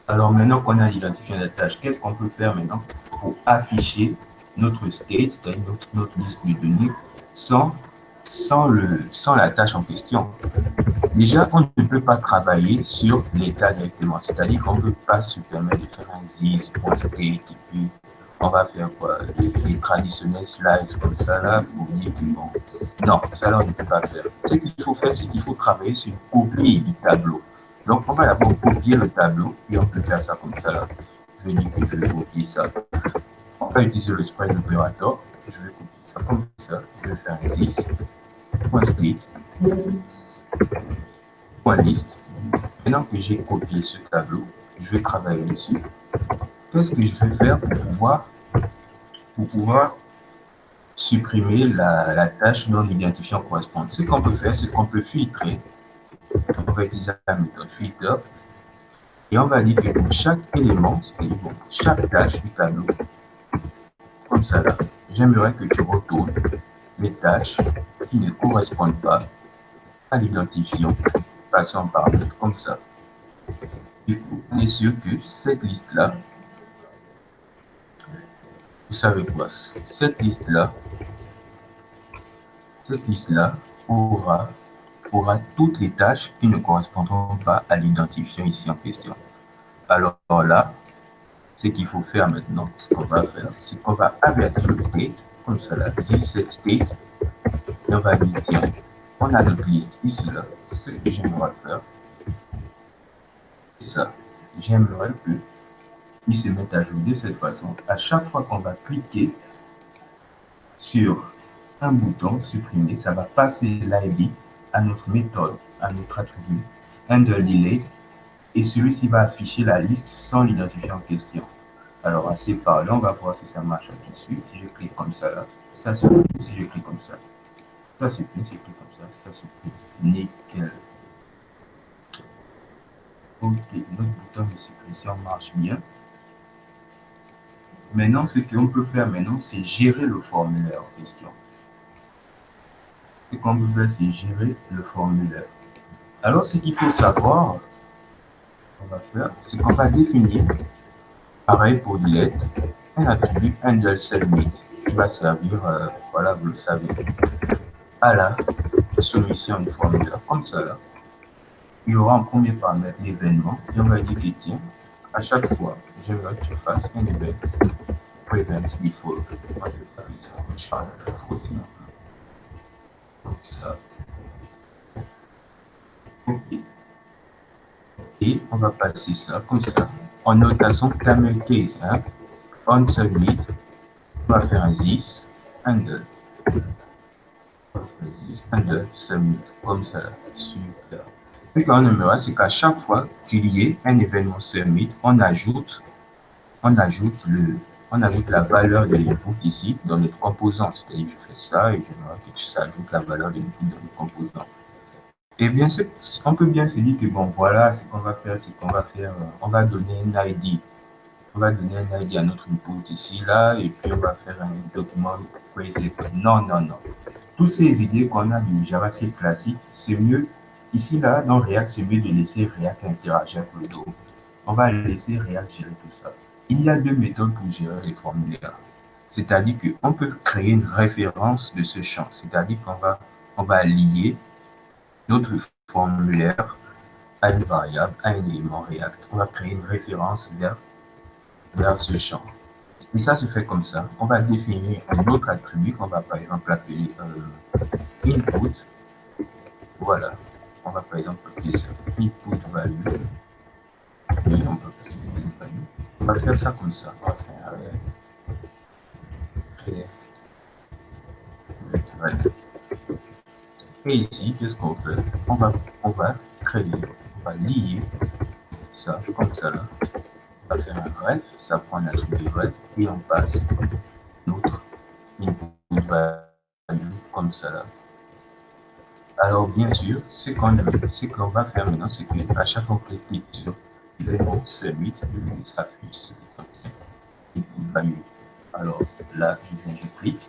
Alors maintenant qu'on a l'identifiant de la tâche, qu'est-ce qu'on peut faire maintenant pour afficher notre state, c'est-à-dire notre liste de données, sans la tâche en question? Déjà, on ne peut pas travailler sur l'état directement, c'est-à-dire qu'on ne peut pas se permettre de faire un this.state et puis on va faire quoi, les traditionnels slides comme ça là pour dire que bon, non, ça là on ne peut pas faire. Ce qu'il faut faire, c'est qu'il faut travailler sur une copie du tableau. Donc on va d'abord copier le tableau, puis on peut faire ça comme ça là. Je vais dire que je vais copier ça. On va utiliser le spread operator. Je vais copier ça comme ça. Je vais faire un this.state. Liste. Maintenant que j'ai copié ce tableau, je vais travailler dessus. Qu'est-ce que je vais faire pour pouvoir supprimer la tâche non identifiant correspondante? Ce qu'on peut faire, c'est qu'on peut filtrer. On va utiliser la méthode filter. Et on va dire que pour chaque élément, c'est-à-dire pour chaque tâche du tableau, comme ça là, j'aimerais que tu retournes les tâches qui ne correspondent pas à l'identifiant passant par paramètre comme ça. Du coup, on est sûr que cette liste-là, vous savez quoi, cette liste-là aura toutes les tâches qui ne correspondront pas à l'identifiant ici en question. Alors là, ce qu'il faut faire maintenant, ce qu'on va faire, c'est qu'on va avertir le state, comme ça là, this state, et on va dire, tiens, on a notre liste ici là, ce que j'aimerais faire, c'est ça. J'aimerais que il se mette à jouer de cette façon. À chaque fois qu'on va cliquer sur un bouton supprimer, ça va passer l'ID à notre méthode, à notre attribut, handle delete, et celui-ci va afficher la liste sans l'identifiant en question. Alors, assez parlé, on va voir si ça marche tout de suite. Si je clique comme ça, là, ça supprime. Si je clique comme ça, ça supprime. Si je clique comme ça supprime. Nickel. Ok, notre bouton de suppression marche bien. Maintenant, ce qu'on peut faire maintenant, c'est gérer le formulaire en question. Ce qu'on peut faire, c'est gérer le formulaire. Alors, ce qu'il faut savoir, qu'on va faire, c'est qu'on va définir, pareil pour delete, un attribut handle submit qui va servir, voilà, vous le savez, à la soumission du formulaire. Comme ça, là, il y aura en premier paramètre l'événement, et on va dire que tiens, à chaque fois, j'aimerais que tu fasses un événement. Prevent default. Moi, je vais faire ça. Ok. Et on va passer ça comme ça. En notation camel case. Hein? On submit. On va faire un this. Handle. Handle submit. Comme ça. Super. Ce qu'on aimera, c'est qu'à chaque fois qu'il y ait un événement submit, on ajoute on ajoute la valeur de l'input ici dans notre composant. C'est-à-dire, je fais ça et j'aimerais que ça ajoute la valeur de l'input dans le composant. Eh bien, on peut bien se dire que bon, voilà ce qu'on va faire, on va donner un ID. On va donner un ID à notre input ici, là, et puis on va faire un document preset. Non, non, non. Toutes ces idées qu'on a du JavaScript classique, c'est mieux, ici, là, dans React, c'est mieux de laisser React interagir avec le DOM. On va laisser React gérer tout ça. Il y a deux méthodes pour gérer les formulaires. C'est-à-dire qu'on peut créer une référence de ce champ. C'est-à-dire on va lier notre formulaire à une variable, à un élément React. On va créer une référence vers ce champ. Et ça se fait comme ça. On va définir un autre attribut qu'on va par exemple appeler input. Voilà. On va par exemple appeler ça input value. Et on peut appeler input value. On va faire ça comme ça. On va faire et ici, qu'est-ce qu'on fait? On va créer, on va lier ça comme ça là. On va faire un ref, ça prend un attribut ref et on passe notre input value comme ça là. Alors bien sûr, ce qu'on va faire maintenant, c'est qu'à chaque fois qu'on clique sur l'élément submit, il s'affiche ce qui contient input value. Alors là, je clique.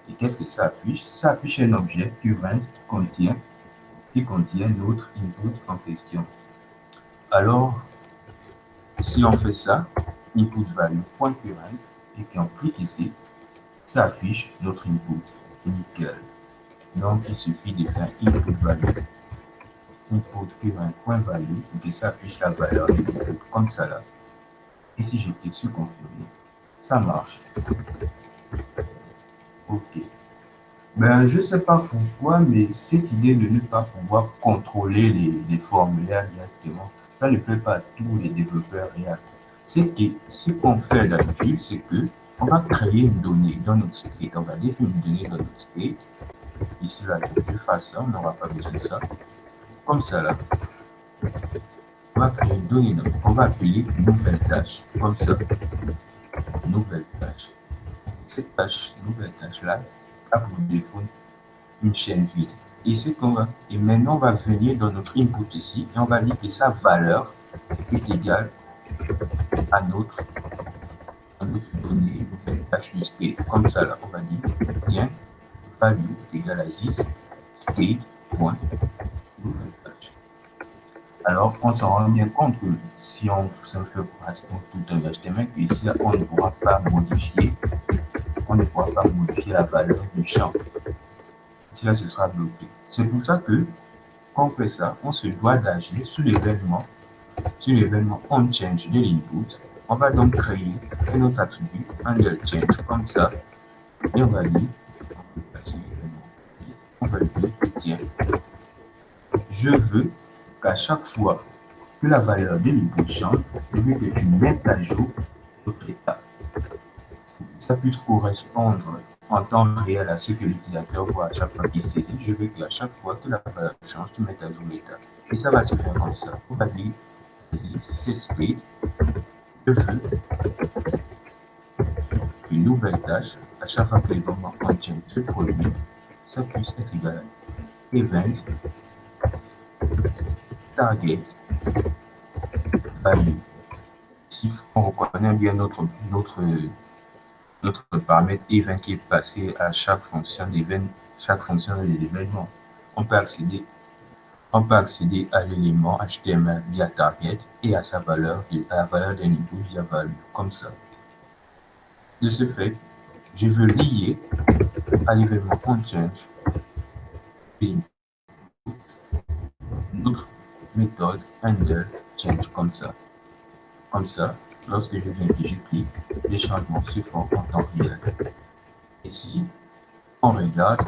Et qu'est-ce que ça affiche? Ça affiche un objet current qui contient notre input en question. Alors, si on fait ça, input value.current, et puis on clique ici, ça affiche notre input. Nickel. Donc, il suffit de faire input value, input current.value, et puis ça affiche la valeur de l'input comme ça là. Et si je clique sur confirmer, ça marche. OK. Ben, je ne sais pas pourquoi, mais cette idée de ne pas pouvoir contrôler les formulaires directement, ça ne plaît pas à tous les développeurs React. Ce qu'on fait d'habitude, c'est que on va créer une donnée dans notre state. On va définir une donnée dans notre state. Ici, là, de toute façon, on n'aura pas besoin de ça. Comme ça, là. On va créer une donnée. On va appeler nouvelle tâche. Comme ça. Nouvelle tâche. Cette tâche, nouvelle tâche-là, a pour défaut une chaîne vide. Et c'est qu'on va, et maintenant on va venir dans notre input ici et on va dire que sa valeur est égale à notre donnée, nouvelle tâche du state. Comme ça là, on va dire tiens, value est égale à 10, state, point, nouvelle tâche. Alors on s'en rend bien compte que si on fait pratiquement tout un HTML, ici on ne pourra pas modifier la valeur du champ. Ici, là, ce sera bloqué. C'est pour ça que, quand on fait ça, on se doit d'agir sur l'événement onChange de l'input. On va donc créer un autre attribut, underChange, comme ça. Et on va dire, tiens, je veux qu'à chaque fois que la valeur de l'input change, je veux que tu mettes à jour notre état. Ça puisse correspondre en temps réel à ce que l'utilisateur voit à chaque fois qu'il saisit. Je veux qu'à chaque fois que la valeur change, tu mettes à jour l'état. Et ça va se faire comme ça. On va dire, c'est state, je veux une nouvelle tâche, à chaque fois que l'événement contient ce produit, ça puisse être égal à event, target, value. Si on reconnaît bien notre paramètre event qui est passé à chaque fonction de l'événement. On peut accéder à l'élément HTML via target et à sa valeur, à la valeur d'un input via value, comme ça. De ce fait, je veux lier à l'événement onChange notre méthode underChange comme ça. Comme ça, lorsque je viens et je clique, les changements se font en temps réel. Ici, on regarde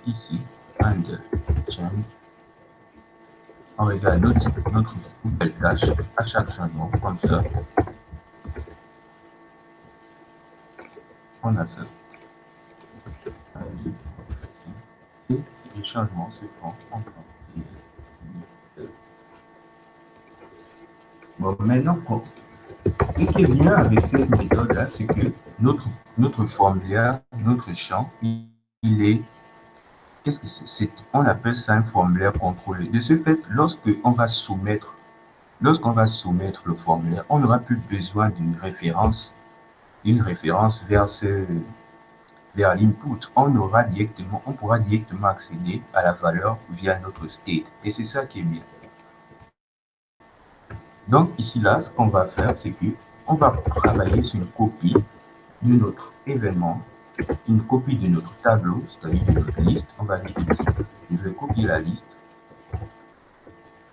ici, underChange. On regarde notre nouvelle tâche à chaque changement, comme ça. On a ça. Et les changements se font en temps réel. Bon, maintenant, Ce qui est bien avec cette méthode-là, c'est que notre formulaire, notre champ, il est, qu'est-ce que c'est? On appelle ça un formulaire contrôlé. De ce fait, lorsqu'on va soumettre le formulaire, on n'aura plus besoin d'une référence, vers l'input. On pourra directement accéder à la valeur via notre state. Et c'est ça qui est bien. Donc ici, là, ce qu'on va faire, c'est que on va travailler sur une copie de notre événement, une copie de notre tableau, c'est-à-dire de notre liste. On va dire ici, je vais copier la liste.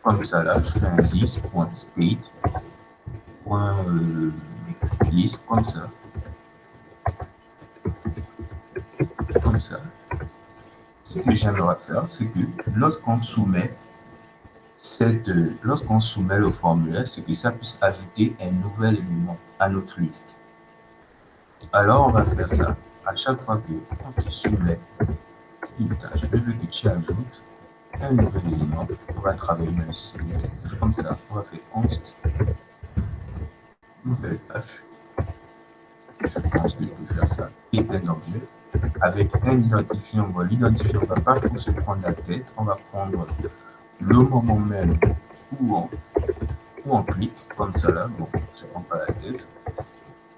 Comme ça, là, je fais un this.state, liste, comme ça. Comme ça. Ce que j'aimerais faire, c'est que lorsqu'on soumet le formulaire, c'est que ça puisse ajouter un nouvel élément à notre liste. Alors, on va faire ça. À chaque fois que tu soumets une tâche, je veux que tu ajoutes un nouvel élément. On va travailler même si c'est comme ça. On va faire const nouvelle tâche. Je pense que je peux faire ça. Et un objet avec un identifiant. L'identifiant ne va pas pour se prendre la tête. On va prendre le moment même où on clique, comme ça là. Bon, on ne se prend pas la tête.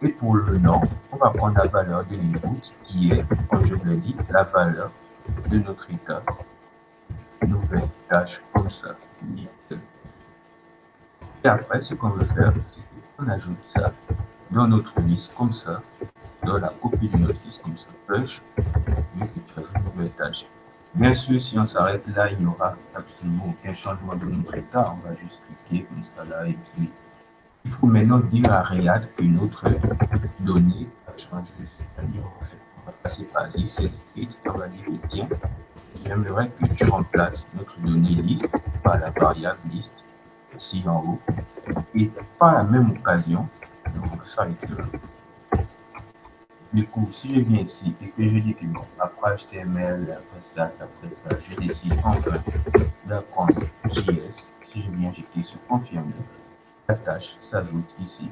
Et pour le nom, on va prendre la valeur de l'input qui est, comme je vous l'ai dit, la valeur de notre état. Nouvelle tâche comme ça. Et après, ce qu'on veut faire, c'est qu'on ajoute ça dans notre liste comme ça, dans la copie de notre liste comme ça. Push, vu que tu ajoutes une nouvelle tâche. Bien sûr, si on s'arrête là, il n'y aura absolument aucun changement de notre état. On va juste cliquer comme ça là et puis il faut maintenant dire à React que notre donnée a changé. C'est-à-dire, on va passer par this et on va dire que tiens, j'aimerais que tu remplaces notre donnée liste par la variable liste ici en haut. Et par la même occasion, donc ça est là. Du coup, si je viens ici et que je dis que bon, après HTML, après ça, je décide enfin d'apprendre JS. Si je viens, j'écris sur confirmer. La tâche s'ajoute ici.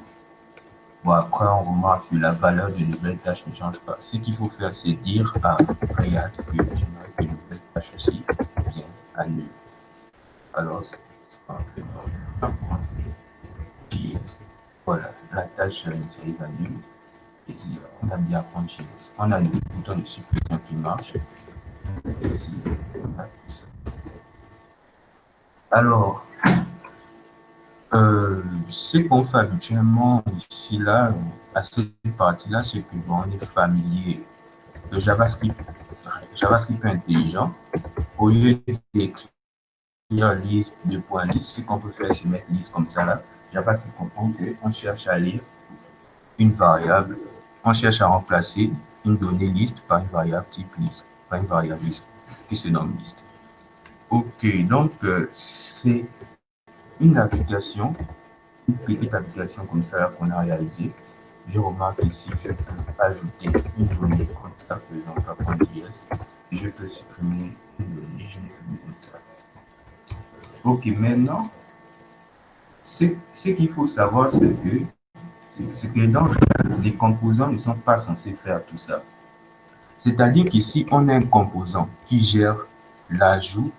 Bon, après, on remarque que la valeur de nouvelle tâche ne change pas. Ce qu'il faut faire, c'est dire à React que j'aimerais que nouvelle tâche aussi vienne à nul. Alors, on fait apprendre JS. Voilà, la tâche s'arrive à nul. Et ici, on a bien apprendre JS. On a le bouton de suppression qui marche. Et ici, on a tout ça. Alors, ce qu'on fait habituellement ici, là, à cette partie-là, c'est que bon, on est familier de JavaScript intelligent. Au lieu d'écrire liste, liste, ce qu'on peut faire, c'est mettre liste comme ça là. JavaScript comprend qu'on cherche à lire une variable, on cherche à remplacer une donnée liste par une variable type liste, par une variable liste qui se nomme liste. Ok, donc c'est une application, une petite application comme ça qu'on a réalisée. Je remarque ici, je peux ajouter une donnée comme ça, par exemple, à .js, et je peux supprimer une donnée, je mets comme ça. Ok, maintenant, ce qu'il faut savoir, c'est que dans les composants ne sont pas censés faire tout ça. C'est-à-dire qu'ici, on a un composant qui gère l'ajout,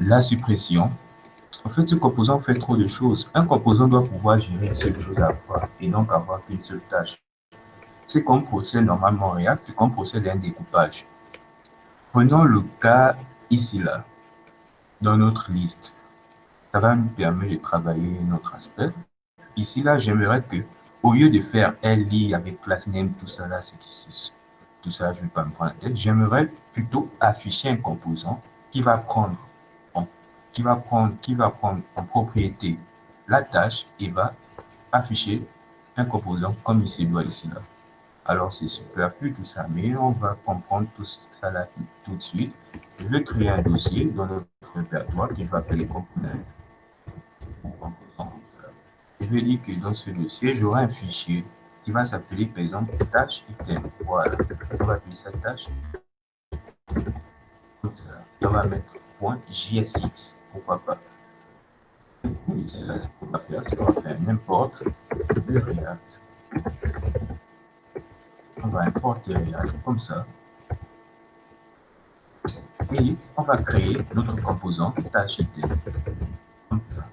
la suppression. En fait, ce composant fait trop de choses. Un composant doit pouvoir gérer une seule chose à la fois et donc avoir qu'une seule tâche. C'est comme procède normalement React, c'est comme procède un découpage. Prenons le cas ici, là, dans notre liste. Ça va nous permettre de travailler notre aspect. Ici, là, j'aimerais que, au lieu de faire LI avec class name, tout ça, là, tout ça, je ne vais pas me prendre la tête. J'aimerais plutôt afficher un composant qui va prendre en propriété la tâche et va afficher un composant comme il se doit ici là. Alors c'est superflu tout ça, mais on va comprendre tout ça là tout de suite. Je vais créer un dossier dans notre répertoire que je vais appeler component. Je vais dire que dans ce dossier, j'aurai un fichier qui va s'appeler par exemple tâche item. Voilà, on va appeler ça tâche. On va mettre .jsx, pourquoi pas. Ici, là, ce qu'on va faire, c'est qu'on va faire un import de React. On va importer React comme ça. Et on va créer notre composant tâche item. Comme ça.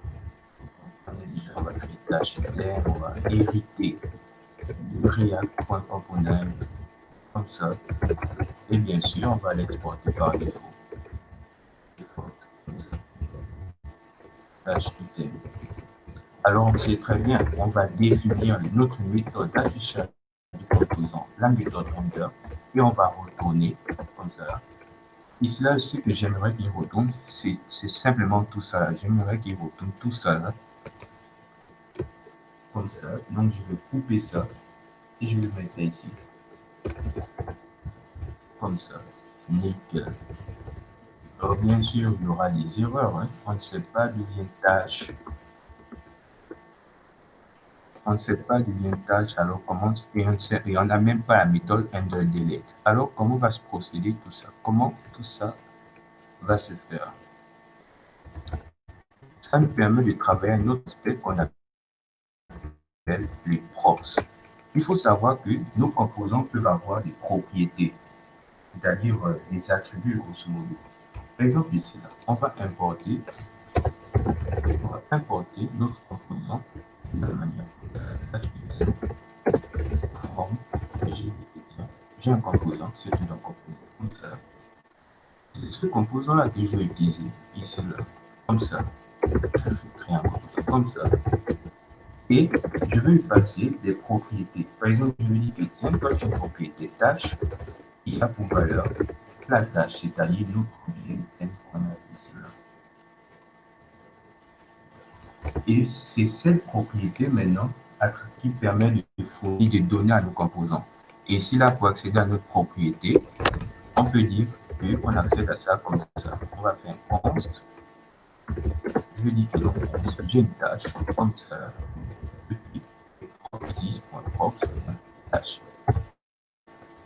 On va créer tâche item, on va hériter de React.component comme ça. Et bien sûr, on va l'exporter par défaut. Tâche item. Alors, on sait très bien, on va définir notre méthode d'affichage du composant, la méthode render, et on va retourner comme ça. Ici, là, ce que j'aimerais qu'il retourne, c'est simplement tout ça. J'aimerais qu'il retourne tout ça là, comme ça. Donc, je vais couper ça et je vais mettre ça ici, comme ça. Nickel. Alors, bien sûr, il y aura des erreurs. Hein. On ne sait pas d'où vient tâche. On ne sait pas d'où vient tâche, alors comment, et on n'a même pas la méthode delete. Alors, comment va se procéder tout ça? Comment tout ça va se faire? Ça nous permet de travailler un autre aspect qu'on appelle les props. Il faut savoir que nos composants peuvent avoir des propriétés, c'est-à-dire des attributs grosso modo. Par exemple, ici, là, on va importer notre composant de manière forme. J'ai un composant, c'est un composant comme ça. C'est ce composant-là que je vais utiliser ici, là, comme ça. Je vais créer un composant comme ça. Et je vais lui passer des propriétés. Par exemple, je lui dis que tiens, toi, tu as une propriété tâche, il a pour valeur la tâche, c'est-à-dire notre objet qu'on a ici, là. Et c'est cette propriété maintenant qui permet de fournir des données à nos composants. Et ici, là, pour accéder à notre propriété, on peut dire qu'on accède à ça comme ça. On va faire un const. Je dis que j'ai une tâche comme ça. Petit props10.props tâche.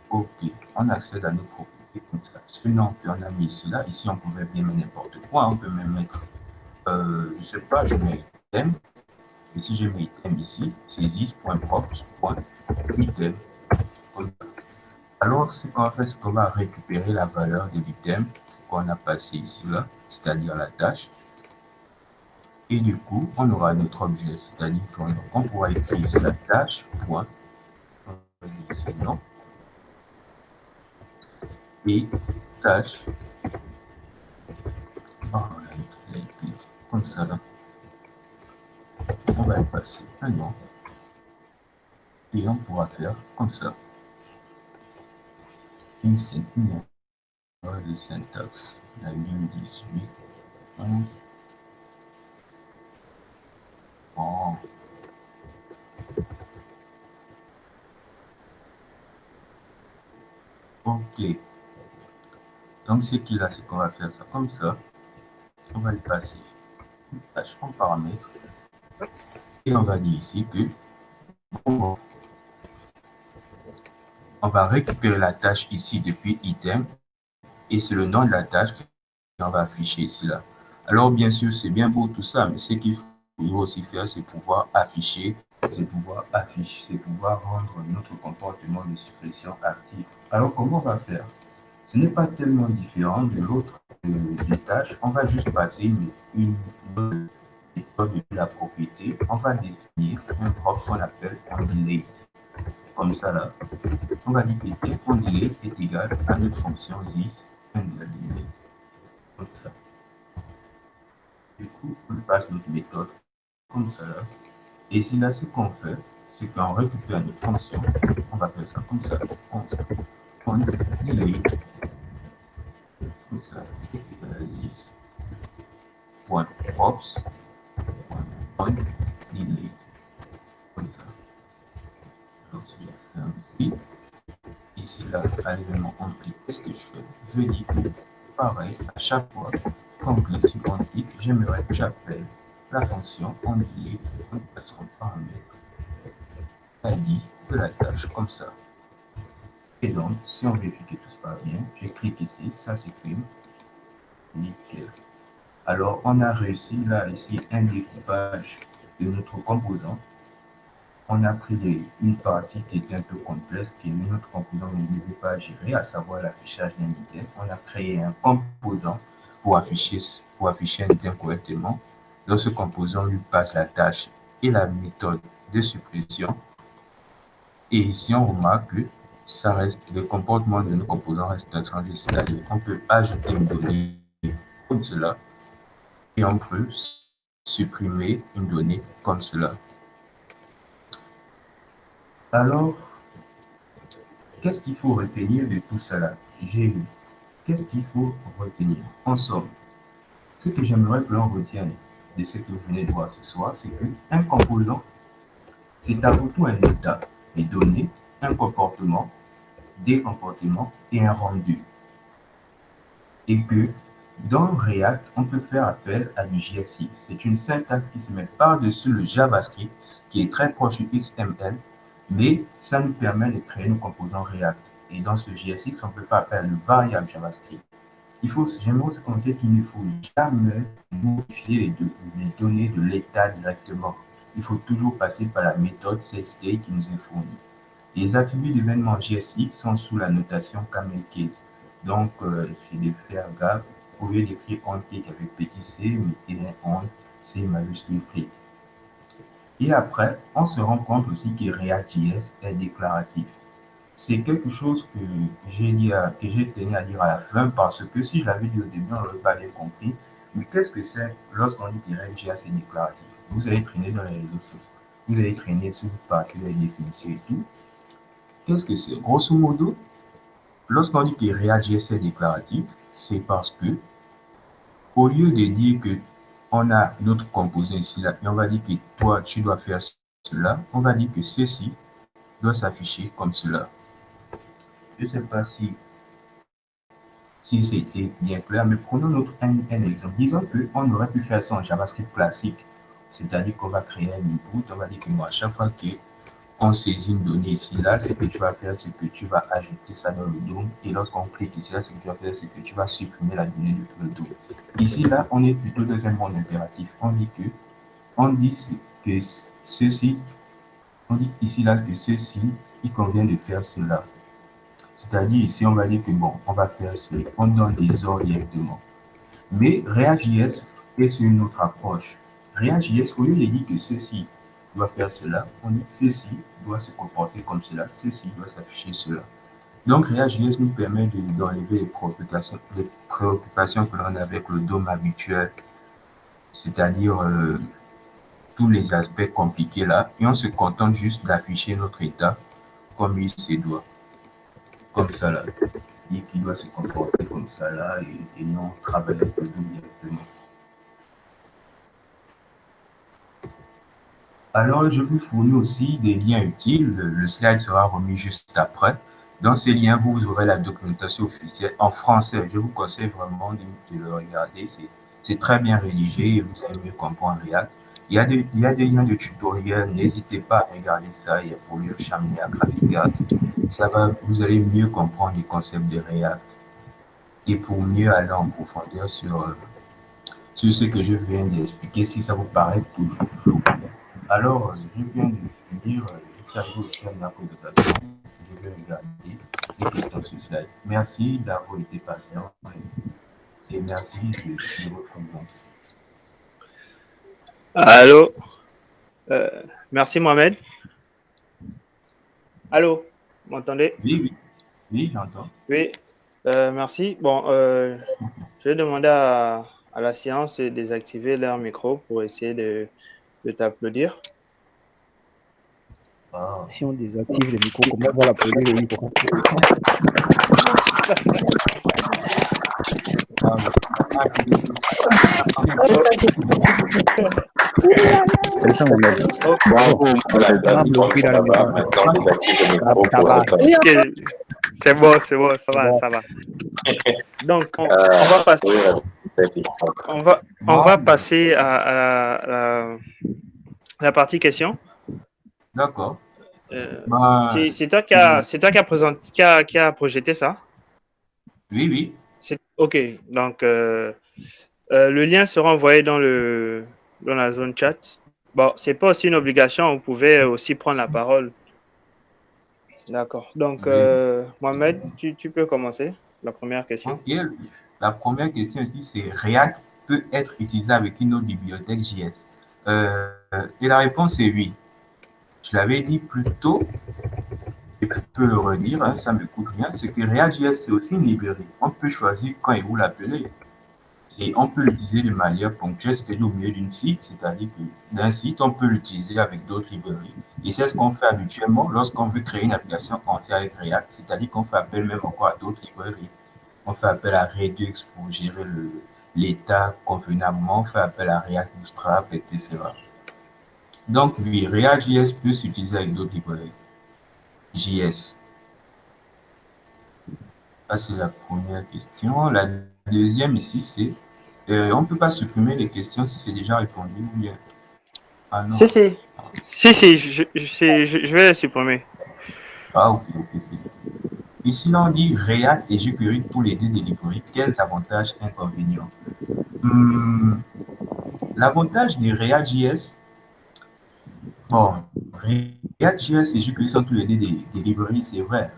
Ok, on accède à notre propriété comme ça. Ce nom qu'on a mis ici, là, ici on pouvait bien mettre n'importe quoi. On peut même mettre, je sais pas, je mets item. Et si je mets item ici, c'est this.props.item. Alors, ce qu'on va faire, c'est qu'on va récupérer la valeur de l'item qu'on a passé ici, là, c'est-à-dire la tâche. Et du coup, on aura notre objet, c'est-à-dire qu'on pourra écrire ici la tâche, point, ici, non, et tâche, comme ça là, on va passer un nom, et on pourra faire comme ça, une erreur de syntaxe, la ligne 18, 11, oh. Ok. Donc, ce qu'il a, c'est qu'on va faire ça comme ça. On va le passer une tâche en paramètre. Et on va dire ici que on va récupérer la tâche ici depuis item. Et c'est le nom de la tâche qu'on va afficher ici là. Alors, bien sûr, c'est bien beau tout ça, mais ce qu'il faut aussi faire, c'est pouvoir afficher, c'est pouvoir rendre notre comportement de suppression actif. Alors, comment on va faire? Ce n'est pas tellement différent de l'autre des tâches. On va juste passer une méthode de la propriété. On va définir un propre qu'on appelle onDelete. Comme ça là, on va dire que onDelete est égal à notre fonction this onDelete. Comme ça. Du coup, on passe notre méthode comme ça là. Et ici là, ce qu'on fait, c'est qu'on récupère notre fonction. On va faire ça comme ça. onDelete. Comme ça. This.props. onDelete. Comme ça. Donc, je vais faire ici. Ici, là, à l'événement onClick, qu'est-ce que je fais? Je dis que, pareil, à chaque fois qu'on clique sur onClick, j'aimerais que j'appelle la fonction onDelete en passant paramètre ID de la tâche, comme ça. Et donc, si on vérifie que tout se passe bien, je clique ici, ça s'écrit nickel. Alors, on a réussi là, ici, un découpage de notre composant. On a pris une partie qui était un peu complexe, que notre composant ne devait pas gérer, à savoir l'affichage d'un item. On a créé un composant pour afficher un item correctement. Dans ce composant, on lui passe la tâche et la méthode de suppression. Et ici, on remarque que ça reste, le comportement de nos composants reste inchangé, c'est-à-dire qu'on peut ajouter une donnée comme cela et on peut supprimer une donnée comme cela. Alors, qu'est-ce qu'il faut retenir de tout cela? J'ai lu. Qu'est-ce qu'il faut retenir? En somme, ce que j'aimerais que l'on retienne de ce que vous venez de voir ce soir, c'est qu'un composant, c'est avant tout un état, des données, un comportement, des comportements et un rendu. Et que dans React, on peut faire appel à du JSX. C'est une syntaxe qui se met par-dessus le JavaScript, qui est très proche du XML, mais ça nous permet de créer nos composants React. Et dans ce JSX, on peut faire appel à une variable JavaScript. J'aimerais aussi compter qu'il ne faut jamais modifier les données de l'état directement. Il faut toujours passer par la méthode CSK qui nous est fournie. Les attributs d'événements JSX sont sous la notation camel case. Donc, c'est de faire gaffe. Au lieu d'écrire onClick avec petit c, mettez un on, c majuscule click. Et après, on se rend compte aussi que React.js est déclaratif. C'est quelque chose que j'ai tenu à dire à la fin parce que si je l'avais dit au début, on n'aurait pas bien compris. Mais qu'est-ce que c'est lorsqu'on dit que React.js est déclaratif? Vous allez traîner dans les réseaux sociaux. Vous allez traîner sur une partie des définitions et tout. Qu'est-ce que c'est? Grosso modo, lorsqu'on dit que React.js est déclaratif, c'est parce que au lieu de dire que on a notre composant ici, là, et on va dire que toi, tu dois faire cela, on va dire que ceci doit s'afficher comme cela. Je ne sais pas si c'était bien clair, mais prenons un exemple. Disons qu'on aurait pu faire ça en JavaScript classique, c'est-à-dire qu'on va créer un input, on va dire que moi, à chaque fois qu'on saisit une donnée ici, là, ce que tu vas faire, c'est que tu vas ajouter ça dans le DOM, et lorsqu'on clique ici, là, ce que tu vas faire, c'est que tu vas supprimer la donnée de le DOM. Ici, là, on est plutôt dans un monde impératif. On dit que ceci, on dit ici, là, que ceci, il convient de faire cela. C'est-à-dire ici, on va dire que bon, on va faire cela, on donne des ordres directement. Mais React.js est sur une autre approche. React.js, au lieu de dire que ceci doit faire cela, on dit que ceci doit se comporter comme cela, ceci doit s'afficher cela. Donc React.js nous permet d'enlever les préoccupations que l'on a avec le DOM habituel, c'est-à-dire tous les aspects compliqués là, et on se contente juste d'afficher notre état comme il se doit, comme ça là, et qui doit se comporter comme ça là, et non travailler avec le DOM directement. Alors, je vous fournis aussi des liens utiles. Le slide sera remis juste après. Dans ces liens, vous aurez la documentation officielle en français. Je vous conseille vraiment de le regarder. C'est très bien rédigé et vous allez mieux comprendre React. Il y a des liens de tutoriels. N'hésitez pas à regarder ça. Il y a pour le Chaminé à Graphic. Vous allez mieux comprendre les concepts de React et pour mieux aller en profondeur sur ce que je viens d'expliquer si ça vous paraît toujours flou. Alors, je viens de finir, je vais aussi à la présentation. Je vais regarder les questions sur slide. Merci d'avoir été patient et merci de votre confiance. Allô? Merci Mohamed. Allô? Vous m'entendez? Oui, j'entends. Oui, merci. Bon, je vais demander à la séance de désactiver leur micro pour essayer de t'applaudir. Ah. Si on désactive les micros, comment on va l'applaudir le micro? C'est bon, ça va. Donc, on va passer à la partie question. D'accord. C'est toi qui a présenté, qui a projeté ça? Oui. Ok, donc Le lien sera envoyé dans la zone chat. Bon, c'est pas aussi une obligation, vous pouvez aussi prendre la parole. D'accord. Donc, Mohamed, tu peux commencer la première question. Ok. La première question ici, c'est React peut être utilisé avec une autre bibliothèque JS. Et la réponse est oui. Je l'avais dit plus tôt, et je peux le redire, hein, ça ne me coûte rien, c'est que React.js, c'est aussi une librairie. On peut choisir quand et où l'appeler. Et on peut l'utiliser de manière ponctuelle, c'est-à-dire au milieu d'un site, c'est-à-dire que d'un site, on peut l'utiliser avec d'autres librairies. Et c'est ce qu'on fait habituellement lorsqu'on veut créer une application entière avec React, c'est-à-dire qu'on fait appel même encore à d'autres librairies. On fait appel à Redux pour gérer l'état convenablement, on fait appel à React Bootstrap, etc. Donc, oui, React.js peut s'utiliser avec d'autres librairies. JS. Ça, c'est la première question. La deuxième ici, c'est on ne peut pas supprimer les questions si c'est déjà répondu ou bien. Ah non. Si, je vais les supprimer. Ah, ok, ok. Ici, on dit React et jQuery, tous les deux des librairies. Quels avantages, inconvénients? L'avantage de React.js, bon, React.js et jQuery sont tous les deux des librairies, c'est vrai.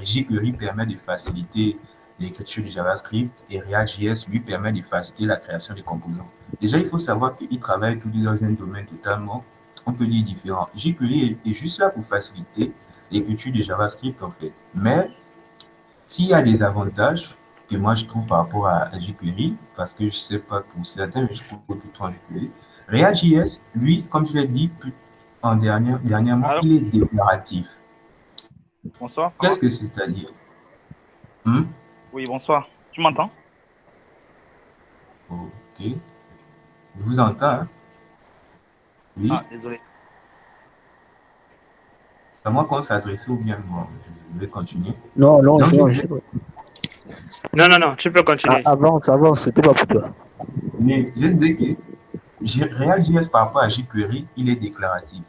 jQuery permet de faciliter l'écriture du JavaScript et React.js lui permet de faciliter la création des composants. Déjà, il faut savoir qu'ils travaillent tous deux dans un domaine totalement, on peut dire, différent. jQuery est juste là pour faciliter l'écriture du JavaScript, en fait. Mais s'il y a des avantages que moi je trouve par rapport à jQuery, parce que je ne sais pas pour certains, mais je trouve plutôt en jQuery, React.js, lui, comme je l'ai dit dernièrement, il est déclaratif. Bonsoir. Qu'est-ce que c'est-à-dire? Oui, bonsoir. Tu m'entends? Ok. Je vous entends. Hein? Oui. Ah, désolé. C'est à moi qu'on s'adresse ou bien moi? Je vais continuer. Non, non, tu peux continuer. Avance, c'était pas pour toi. Mais je dis que React.js par rapport à jQuery, il est déclaratif.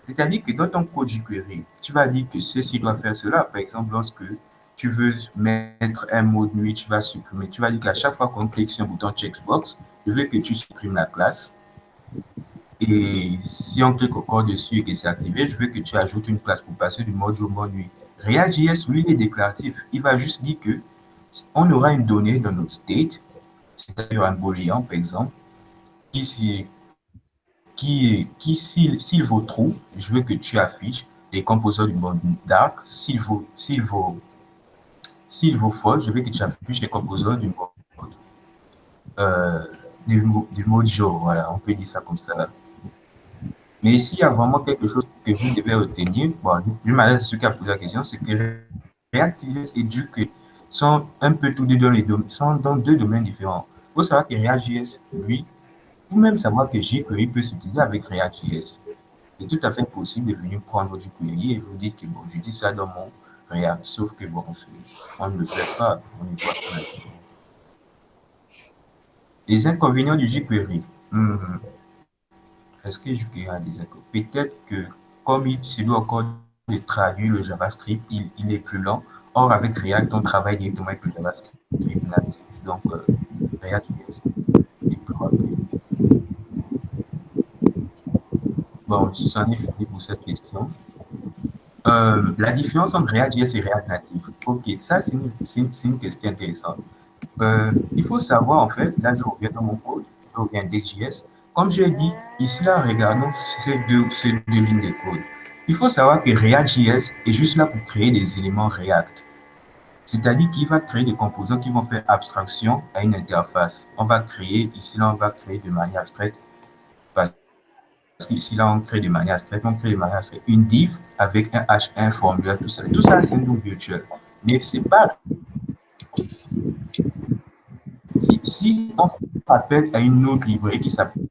C'est-à-dire que dans ton code jQuery, tu vas dire que ceci doit faire cela. Par exemple, lorsque tu veux mettre un mode nuit, tu vas supprimer. Tu vas dire qu'à chaque fois qu'on clique sur un bouton checkbox, je veux que tu supprimes la classe. Et si on clique encore dessus et que c'est activé, je veux que tu ajoutes une classe pour passer du mode jour au mode nuit. React.js, lui, il est déclaratif. Il va juste dire que on aura une donnée dans notre state, c'est-à-dire un booléen, par exemple, s'il vaut true, je veux que tu affiches les composants du mode dark. S'il vaut false, je veux que tu affiches les composants du mode jour. Voilà, on peut dire ça comme ça. Mais s'il y a vraiment quelque chose que vous devez retenir, bon, d'une manière, ce qui a posé la question, c'est que React.js et jQuery sont un peu tous deux dans deux domaines différents. Il faut savoir que React.js, lui, vous-même savoir que jQuery peut s'utiliser avec React.js. C'est tout à fait possible de venir prendre votre jQuery et vous dire que bon, je dis ça dans mon React, sauf que bon, on ne le fait pas. On ne voit pas. Les inconvénients du jQuery. Est-ce que jQuery a des inconvénients? Peut-être que comme il se doit encore de traduire le JavaScript, il est plus lent. Or, avec React, on travaille directement avec le JavaScript natif. Donc, React.js est plus rapide. Bon, j'en ai fini pour cette question. La différence entre React.js et React Native. Ok, ça, c'est une question intéressante. Il faut savoir, en fait, là, je reviens dans mon code, je reviens d'X.js. Comme je l'ai dit, ici, là, regardons ces deux lignes de code. Il faut savoir que React.js est juste là pour créer des éléments React. C'est-à-dire qu'il va créer des composants qui vont faire abstraction à une interface. On va créer, ici, là, on va créer de manière abstraite. Parce qu'ici, là, on crée de manière abstraite, une div avec un H, un formulaire, tout ça. Tout ça, c'est un nom virtuel. Mais c'est pas. Si on appelle à une autre librairie qui s'appelle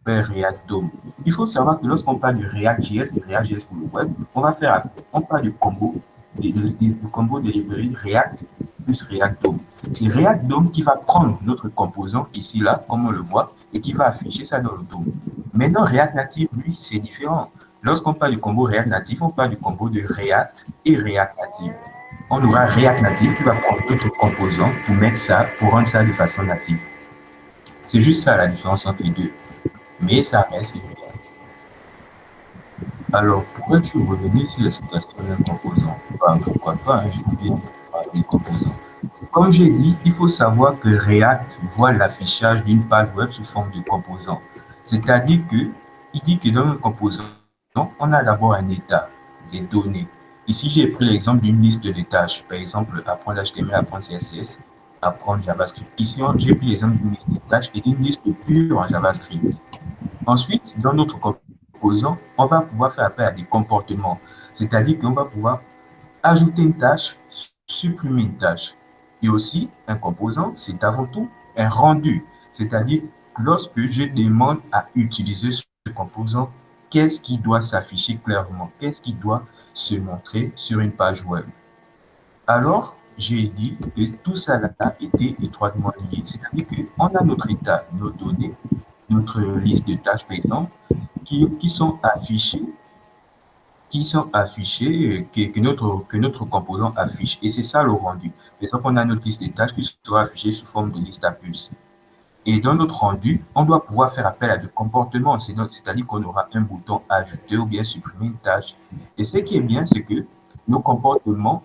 React DOM, il faut savoir que lorsqu'on parle de React.js et React.js pour le web, on parle du combo, du combo de librairies React plus React DOM. C'est React DOM qui va prendre notre composant ici, là, comme on le voit, et qui va afficher ça dans le DOM. Maintenant, React Native, lui, c'est différent. Lorsqu'on parle du combo React Native, on parle du combo de React et React Native. On aura React Native qui va prendre notre composant pour mettre ça, pour rendre ça de façon native. C'est juste ça la différence entre les deux. Mais ça reste une React. Alors, pourrais-tu revenir sur l'explication d'un composant? Pourquoi pas, hein, je vais parler des composants. Comme j'ai dit, il faut savoir que React voit l'affichage d'une page web sous forme de composant. C'est-à-dire que, il dit que dans un composant, on a d'abord un état, des données. Ici, j'ai pris l'exemple d'une liste de tâches. Par exemple, apprendre HTML, apprendre CSS, apprendre JavaScript. Ici, j'ai pris l'exemple d'une liste de tâches et d'une liste pure en JavaScript. Ensuite, dans notre composant, on va pouvoir faire appel à des comportements. C'est-à-dire qu'on va pouvoir ajouter une tâche, supprimer une tâche. Et aussi, un composant, c'est avant tout un rendu. C'est-à-dire, lorsque je demande à utiliser ce composant, qu'est-ce qui doit s'afficher clairement? Qu'est-ce qui doit se montrer sur une page web? Alors, j'ai dit que tout ça a été étroitement lié. C'est-à-dire qu'on a notre état, nos données, notre liste de tâches, par exemple, qui sont affichées que notre composant affiche. Et c'est ça le rendu. Par exemple, on a notre liste de tâches qui sera affichée sous forme de liste à puces. Et dans notre rendu, on doit pouvoir faire appel à des comportements, c'est-à-dire qu'on aura un bouton ajouter ou bien supprimer une tâche. Et ce qui est bien, c'est que nos comportements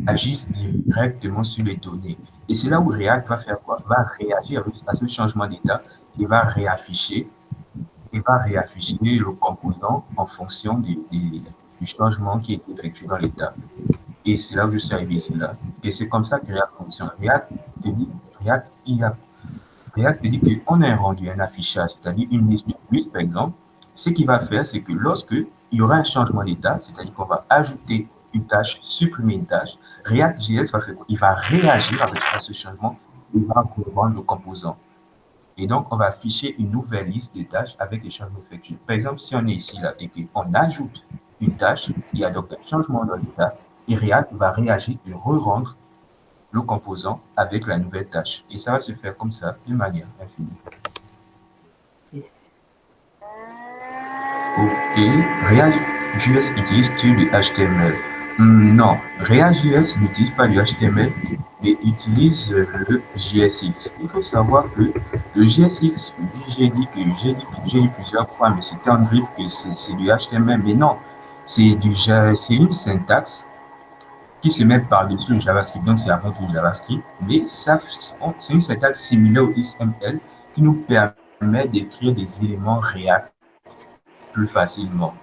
agissent directement sur les données. Et c'est là où React va faire quoi? Va réagir à ce changement d'état et va réafficher le composant en fonction du changement qui est effectué dans l'état. Et c'est là où je suis arrivé ici là. Et c'est comme ça que React fonctionne. React te dit qu'on a un rendu, un affichage, c'est-à-dire une liste de plus, par exemple. Ce qu'il va faire, c'est que lorsque il y aura un changement d'état, c'est-à-dire qu'on va ajouter une tâche, supprimer une tâche, React.js va faire quoi? Il va réagir à ce changement, il va reprendre le composant. Et donc, on va afficher une nouvelle liste de tâches avec les changements effectués. Par exemple, si on est ici là et qu'on ajoute une tâche, il y a donc un changement dans l'état et React va réagir et re-rendre le composant avec la nouvelle tâche. Et ça va se faire comme ça, de manière infinie. Ok. React.js utilise-t-il du HTML? Non, React.js n'utilise pas du HTML, mais utilise le JSX. Il faut savoir que le JSX, j'ai dit plusieurs fois, mais c'était en griffe que c'est du HTML, mais non, c'est une syntaxe qui se met par-dessus le JavaScript, donc c'est avant tout le JavaScript, mais c'est une syntaxe similaire au XML qui nous permet d'écrire des éléments React plus facilement.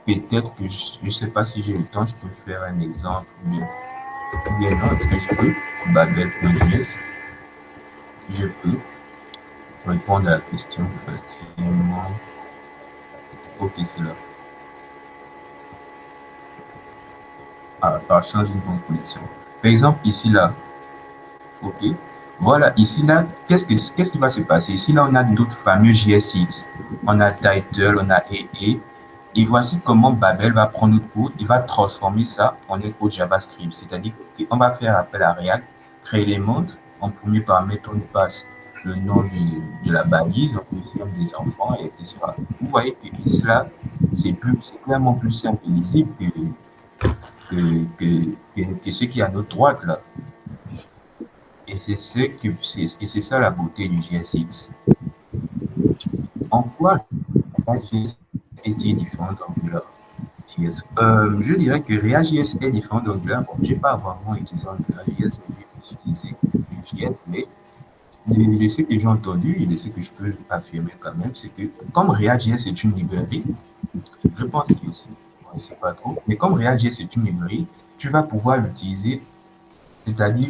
Peut-être que je ne sais pas si j'ai le temps, je peux faire un exemple. Bien non, est-ce que je peux? Babel.js. Je peux répondre à la question facilement. Ok, c'est là. Ah, par chance d'une bonne connexion. Par exemple, ici, là. Ok. Voilà, ici, là, qu'est-ce qui va se passer? Ici, là, on a notre fameux JSX. On a title, on a EE. Et voici comment Babel va prendre notre code, il va transformer ça en un code JavaScript. C'est-à-dire qu'on va faire appel à React, créer les montres. En premier paramètre, on passe le nom de la balise, donc le deuxième des enfants, etc. Vous voyez que ici, là, c'est clairement plus simple et lisible que ce qui est à notre droite, là. Et c'est ça la beauté du JSX. En quoi JS est-il différent d'Angular? Je dirais que React.js est différent d'Angular. Bon, je n'ai pas vraiment utilisé AngularJS, mais j'ai utilisé JS, mais de ce que j'ai entendu et de ce que je peux affirmer quand même, c'est que comme React.js est une librairie, je pense que aussi, je ne sais pas trop, mais comme React.js est une librairie, tu vas pouvoir l'utiliser, c'est-à-dire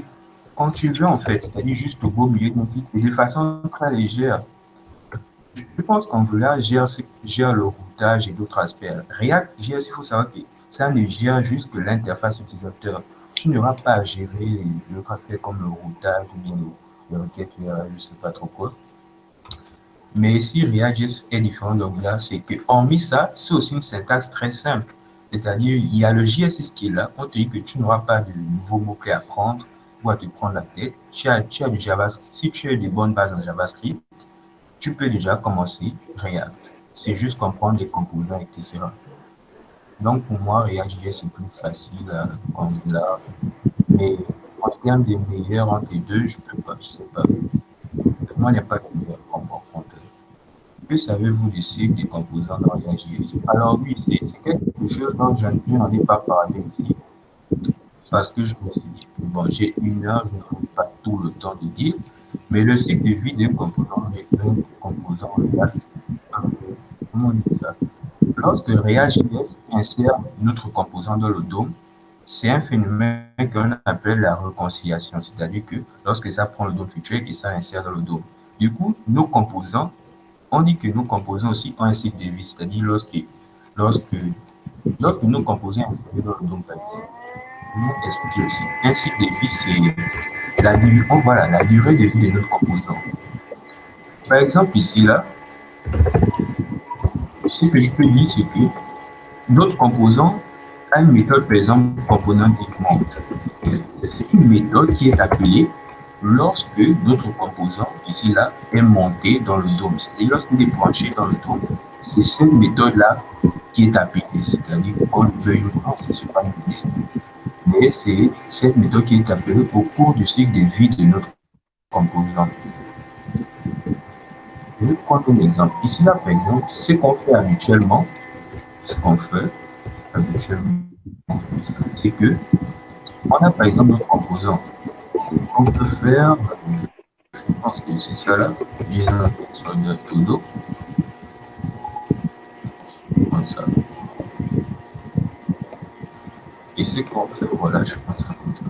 quand tu veux en fait, c'est-à-dire juste au beau milieu de ton site, et de façon très légère. Je pense qu'Angular gère le routage et d'autres aspects. React.js, il faut savoir que ça ne gère juste que l'interface utilisateur. Tu n'auras pas à gérer d'autres aspects comme le routage ou bien les requêtes, je ne sais pas trop quoi. Mais si React.js est différent d'Angular, c'est que hormis ça, c'est aussi une syntaxe très simple. C'est-à-dire, il y a le JSX qui est là, on te dit que tu n'auras pas de nouveaux mots-clés à apprendre ou à te prendre la tête. Tu as du JavaScript. Si tu as des bonnes bases en JavaScript, tu peux déjà commencer React. C'est juste comprendre les composants, etc. Donc, pour moi, React.js est plus facile à Angular. Mais en termes des meilleurs entre les deux, je peux pas, je sais pas. Pour moi, il n'y a pas de meilleur en front-end. Que savez-vous du cycle des composants dans React.js? Alors oui, c'est quelque chose dont je n'en ai pas parlé ici, parce que je me suis dit, bon, j'ai 1 heure, je n'aurai pas tout le temps de dire, mais le cycle de vie d'un composant React, comment on dit ça? Lorsque React.js insère notre composant dans le DOM, c'est un phénomène qu'on appelle la réconciliation, c'est-à-dire que lorsque ça prend le DOM feature et ça insère dans le DOM. Du coup, nos composants, on dit que nos composants aussi ont un cycle de vie, c'est-à-dire lorsque, lorsque nos composants insérés dans le DOM, par exemple, nous expliquer aussi. Un cycle de vie, c'est la durée de vie de notre composant. Par exemple, ici, là, ce que je peux dire, c'est que notre composant a une méthode, par exemple, composant mount. C'est une méthode qui est appelée lorsque notre composant, ici là, est monté dans le DOM. C'est-à-dire lorsqu'il est branché dans le DOM, c'est cette méthode-là qui est appelée. C'est-à-dire qu'on le veuille ou non, ce n'est pas une liste. Mais c'est cette méthode qui est appelée au cours du cycle de vie de notre composant. Je vais prendre un exemple. Ici là, par exemple, ce qu'on fait habituellement, c'est que on a par exemple notre composant. On peut faire, je pense que c'est ça là, disons sur de todo, comme ça. Et ce qu'on fait, voilà, je pense comme ça.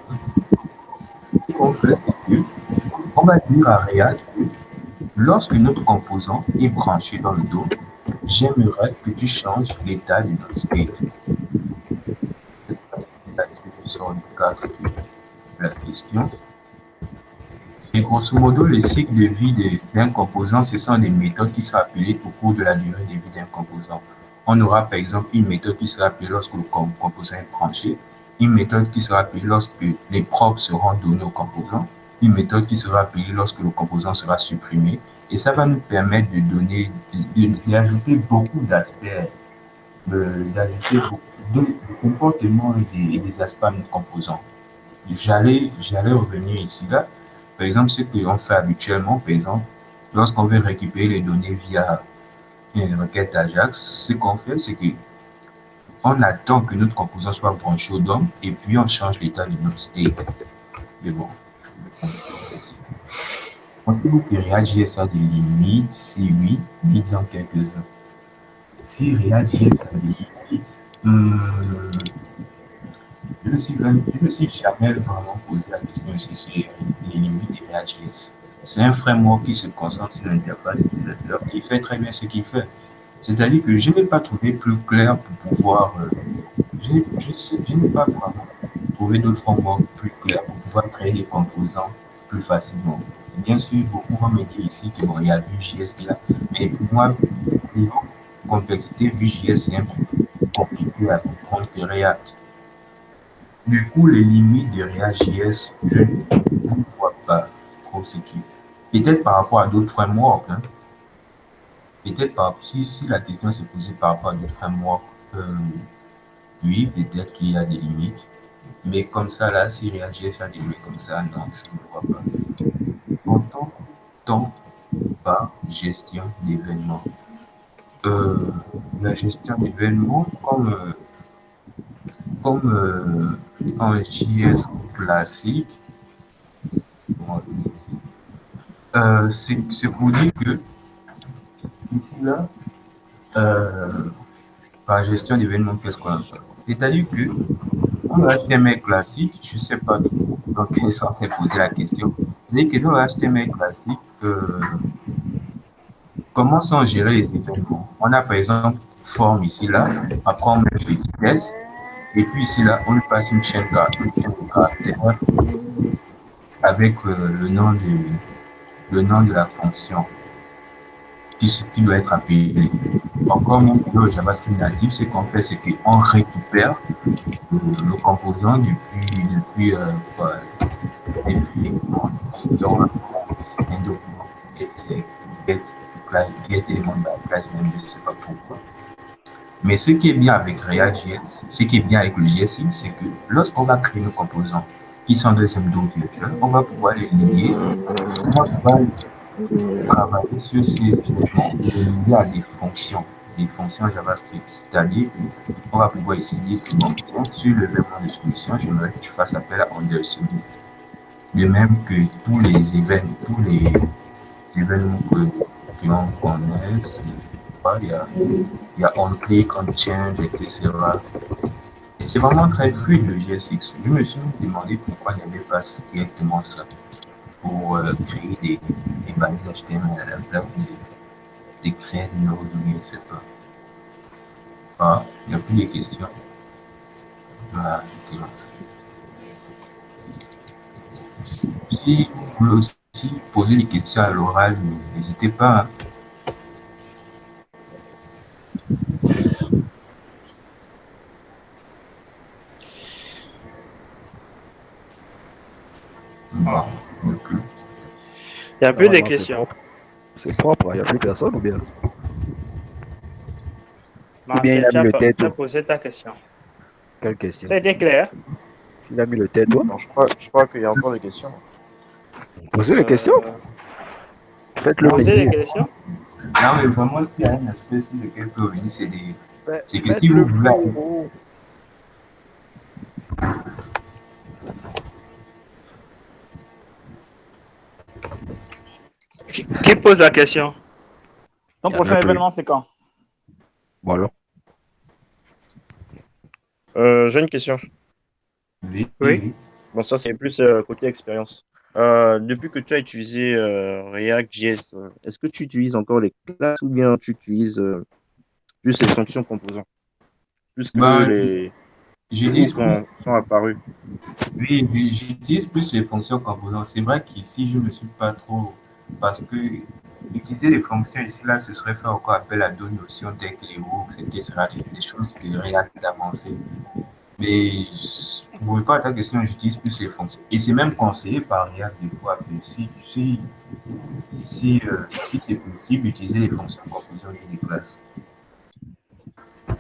Ce qu'on fait, c'est que on va dire à React que lorsque notre composant est branché dans le dos, j'aimerais que tu changes l'état de notre state. La description du cadre de la question. Et grosso modo, le cycle de vie d'un composant, ce sont des méthodes qui sont appelées au cours de la durée de vie d'un composant. On aura par exemple une méthode qui sera appelée lorsque le composant est branché, une méthode qui sera appelée lorsque les propres seront donnés au composant, une méthode qui sera appelée lorsque le composant sera supprimé. Et ça va nous permettre de donner, d'ajouter beaucoup d'aspects, d'ajouter beaucoup de comportements et des aspects à notre composant. J'allais revenir ici là. Par exemple, ce qu'on fait habituellement, par exemple, lorsqu'on veut récupérer les données via une requête Ajax, ce qu'on fait, c'est qu'on attend que notre composant soit branché au DOM et puis on change l'état de notre state. Mais bon, pensez-vous que React.js a des limites? Si oui, dites-en quelques-uns. Si React.js a des limites, je me suis jamais vraiment posé la question si c'est les limites de React.js. C'est un framework qui se concentre sur l'interface utilisateur et il fait très bien ce qu'il fait. C'est-à-dire que je n'ai pas trouvé plus clair pour pouvoir. Je n'ai pas vraiment trouvé d'autres frameworks plus clairs pour pouvoir créer des composants plus facilement. Bien sûr, beaucoup vont me dire ici qu'il y a Vue.js là, mais pour moi, niveau complexité, Vue.js c'est un peu plus compliqué à comprendre que React. Du coup, les limites de React.js, je ne vois pas trop ce qui. Peut-être par rapport à d'autres frameworks. Hein. Peut-être si la question s'est posée par rapport à d'autres frameworks, oui, peut-être qu'il y a des limites. Mais comme ça, là, si React.js a des limites comme ça, non, je ne vois pas. Entend-on par gestion d'événements? La gestion d'événements, comme en JS classique, c'est pour dire que ici là, par gestion d'événements, qu'est-ce qu'on a? C'est-à-dire que dans le HTML classique, je ne sais pas dans quel sens c'est posé la question. C'est-à-dire que dans le HTML classique, comment sont gérés les événements? On a par exemple forme ici là, après on met l'étiquette. Et puis ici, là, on lui passe une chaîne de caractères avec le nom de la fonction qui doit être appelée. Encore même dans le JavaScript natif, ce qu'on fait, c'est qu'on récupère le composant depuis dans un document get élément de la classe, je ne sais pas pourquoi. Mais ce qui est bien avec React.js, ce qui est bien avec le JSX, c'est que lorsqu'on va créer nos composants qui sont des MDO virtuels, on va pouvoir les lier, on va pouvoir travailler sur ces éléments et les lier à des fonctions JavaScript. C'est-à-dire qu'on va pouvoir essayer que, bon, tiens, sur le événement de soumission, j'aimerais que tu fasses appel à Underside. De même que tous les événements que l'on connaît, il y a on-click, on-change, etc. Et c'est vraiment très fluide le GSX. Je me suis demandé pourquoi il n'y avait pas directement ça pour créer des balises HTML à la place de créer des nodes, etc. Ah, il n'y a plus de questions. Voilà, si vous voulez aussi poser des questions à l'oral, n'hésitez pas. Bon, il n'y a plus de Normalement, questions. C'est propre, il n'y a plus personne ou bien? Ou bien Marcel, il a mis le tête. tu as posé ta question. Quelle question? Ça a été clair? Il a mis le tête. Non, je crois qu'il y a encore des questions. Posez les questions. Faites-le. Posez les questions. Non, mais vraiment, s'il y a un aspect sur lequel peut venir, c'est que si Faites-le vous voulez. plus haut. Qui pose la question? Ton prochain événement, c'est quand? Voilà. J'ai une question. Oui. Bon, ça, c'est plus côté expérience. Depuis que tu as utilisé React.js, est-ce que tu utilises encore les classes ou bien tu utilises juste les fonctions composants? Puisque les groupes sont apparus. Oui, j'utilise plus les fonctions composantes. C'est vrai qu'ici, je ne me suis pas trop. Parce que utiliser les fonctions ici, là, ce serait faire encore appel à d'autres notions telles que les hooks, etc. Des choses que React a avancées. Mais pour répondre à ta question, j'utilise plus les fonctions. Et c'est même conseillé par React des fois que si c'est possible, utiliser les fonctions composantes et les classes.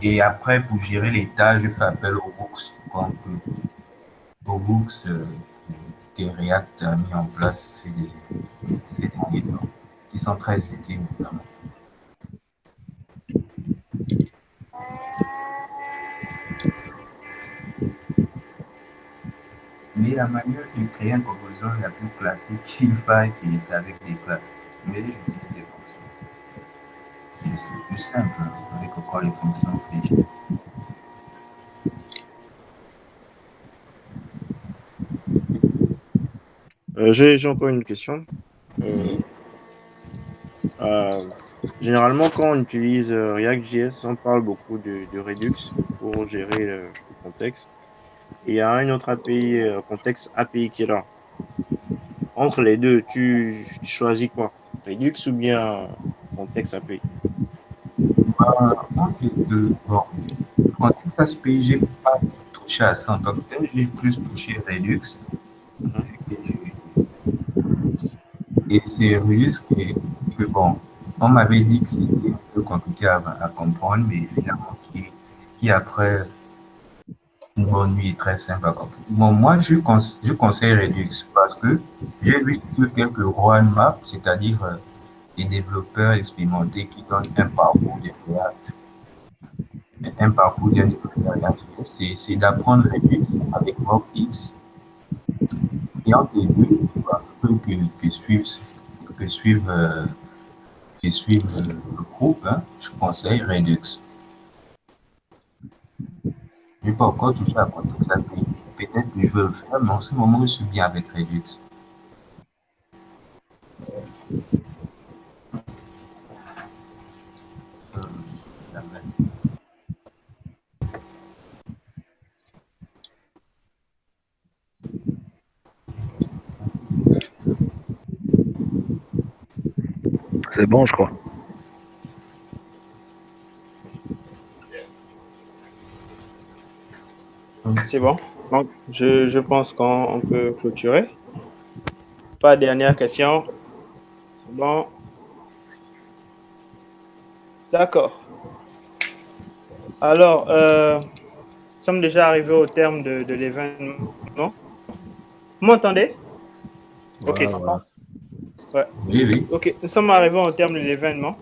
Et après, pour gérer les tâches, je fais appel aux hooks. Aux hooks que React a mis en place, c'est des guides qui sont très utiles notamment. Mais la manière de créer un composant la plus classique qu'il faille, c'est avec des classes. Mais j'utilise des fonctions. C'est plus simple avec encore les fonctions fléchées. J'ai encore une question. Généralement, quand on utilise React.js, on parle beaucoup de Redux pour gérer le contexte. Et il y a une autre API, contexte API qui est là. Entre les deux, tu choisis quoi? Redux ou bien contexte API? Bon, contexte API, j'ai pas touché à ça en tant que tel, j'ai plus touché Redux. Et c'est Redux que bon, on m'avait dit que c'était un peu compliqué à comprendre, mais finalement, qui après m'ennuie très simple à comprendre. Bon, moi, je conseille Redux parce que j'ai vu sur quelques roadmaps, c'est-à-dire des développeurs expérimentés qui donnent un parcours de React. Un parcours d'un développeur React, c'est d'apprendre Redux avec MobX. Et entre les deux, que suivent le groupe, hein, je conseille Redux. Je n'ai pas encore touché à contexte API. Peut-être que je veux le faire, mais en ce moment, je suis bien avec Redux. C'est bon, je crois. C'est bon. Donc, je pense qu'on peut clôturer. Pas de dernière question. C'est bon. D'accord. Alors, nous sommes déjà arrivés au terme de l'événement. Vous m'entendez? Ok. Voilà. Ouais. Oui, oui. Ok, nous sommes arrivés au terme de l'événement.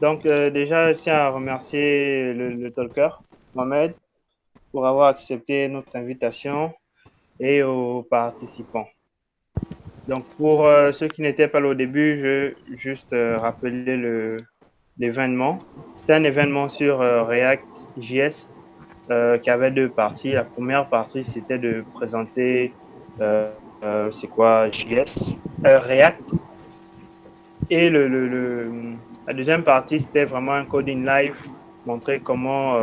Donc, déjà, je tiens à remercier le talker, Mohamed, pour avoir accepté notre invitation et aux participants. Donc, pour ceux qui n'étaient pas là au début, je vais juste rappeler l'événement. C'était un événement sur React.js qui avait deux parties. La première partie, c'était de présenter c'est quoi JS, React. Et la deuxième partie, c'était vraiment un coding live, montrer comment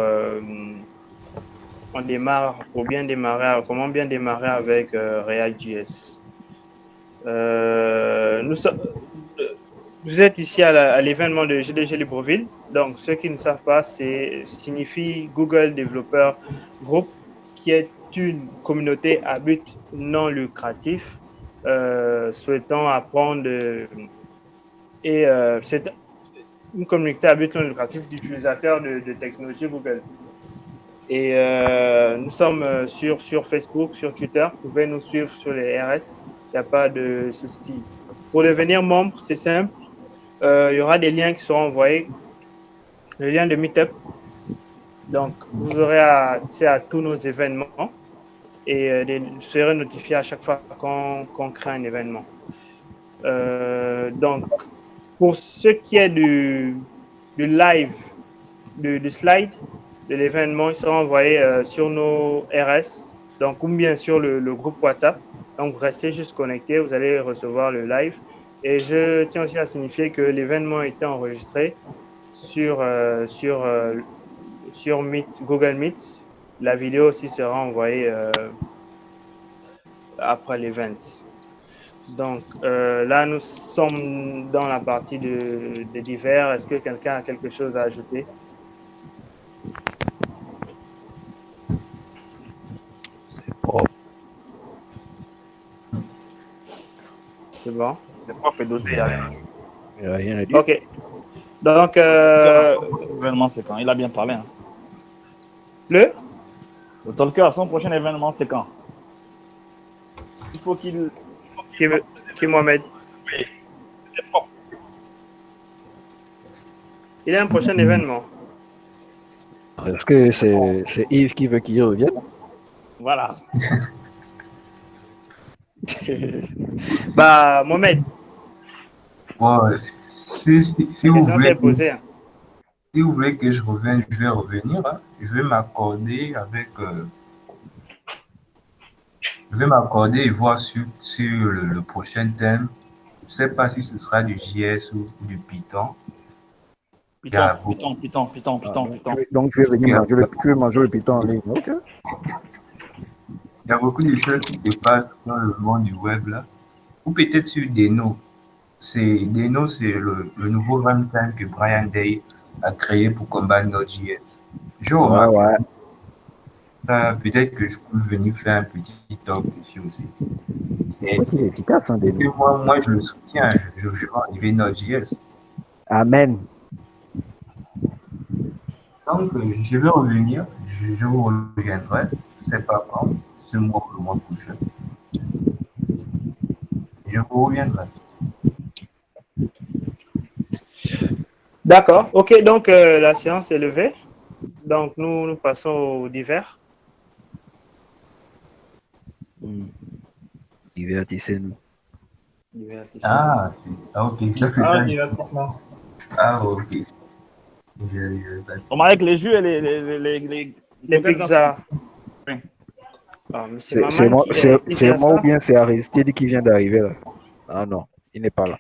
on démarre, comment bien démarrer avec React.js. Vous êtes ici à l'événement de GDG Libreville. Donc, ceux qui ne savent pas, signifie Google Developer Group, qui est une communauté à but non lucratif souhaitant apprendre c'est une communauté à but non lucratif d'utilisateurs de technologies Google. Et nous sommes sur Facebook, sur Twitter. Vous pouvez nous suivre sur les RS. Il n'y a pas de souci. Pour devenir membre, c'est simple. Il y aura des liens qui seront envoyés. Le lien de Meetup. Donc, vous aurez accès à tous nos événements et vous serez notifié à chaque fois qu'on crée un événement. Donc, pour ce qui est du live, du slide de l'événement, ils seront envoyés sur nos RS, donc ou bien sur le groupe WhatsApp. Donc, restez juste connectés, vous allez recevoir le live. Et je tiens aussi à signifier que l'événement a été enregistré sur Meet, Google Meet. La vidéo aussi sera envoyée après l'événement. Donc là, nous sommes dans la partie de divers. Est-ce que quelqu'un a quelque chose à ajouter? C'est propre. C'est bon. C'est propre et dosé, il n'y a rien. Il n'y a rien à dire. Ok. Donc, L'événement, c'est quand? Il a bien parlé. Hein. le talker, son prochain événement, c'est quand? Il faut qu'il... Qui Mohamed? Oui, c'est propre. Il y a un prochain événement. Est-ce que c'est Yves qui veut qu'il revienne? Voilà. Bah, Mohamed, Bon, si vous voulez, posé. si vous voulez que je revienne, je vais revenir. Hein. Je vais m'accorder avec. Je vais m'accorder et voir sur le prochain thème. Je ne sais pas si ce sera du JS ou du Python. Python. Donc je vais venir manger le Python en ligne. Ok. Il y a beaucoup de choses qui se passent dans le monde du web là. Ou peut-être sur Deno. Deno, c'est le nouveau runtime que Brian Day a créé pour combattre Node.js. Je remarque. Ouais. Peut-être que je peux venir faire un petit talk dessus aussi. C'est efficace, hein, Deno. Moi, je le soutiens. Je vais arriver Node.js. Amen. Donc, je vais revenir. Je vous reviendrai. Je ne sais pas quand. Ce mois ou le mois prochain. Je vous reviendrai. D'accord. Ok, donc la séance est levée. Donc, nous passons au divers. Divertissez-nous. Ah, ok. Ça, c'est ça. Divertissement. Ah, ok. On avec les jus et les pizzas. Oui. Ah, c'est moi ou bien c'est Aristide qui vient d'arriver là? Ah non, il n'est pas là.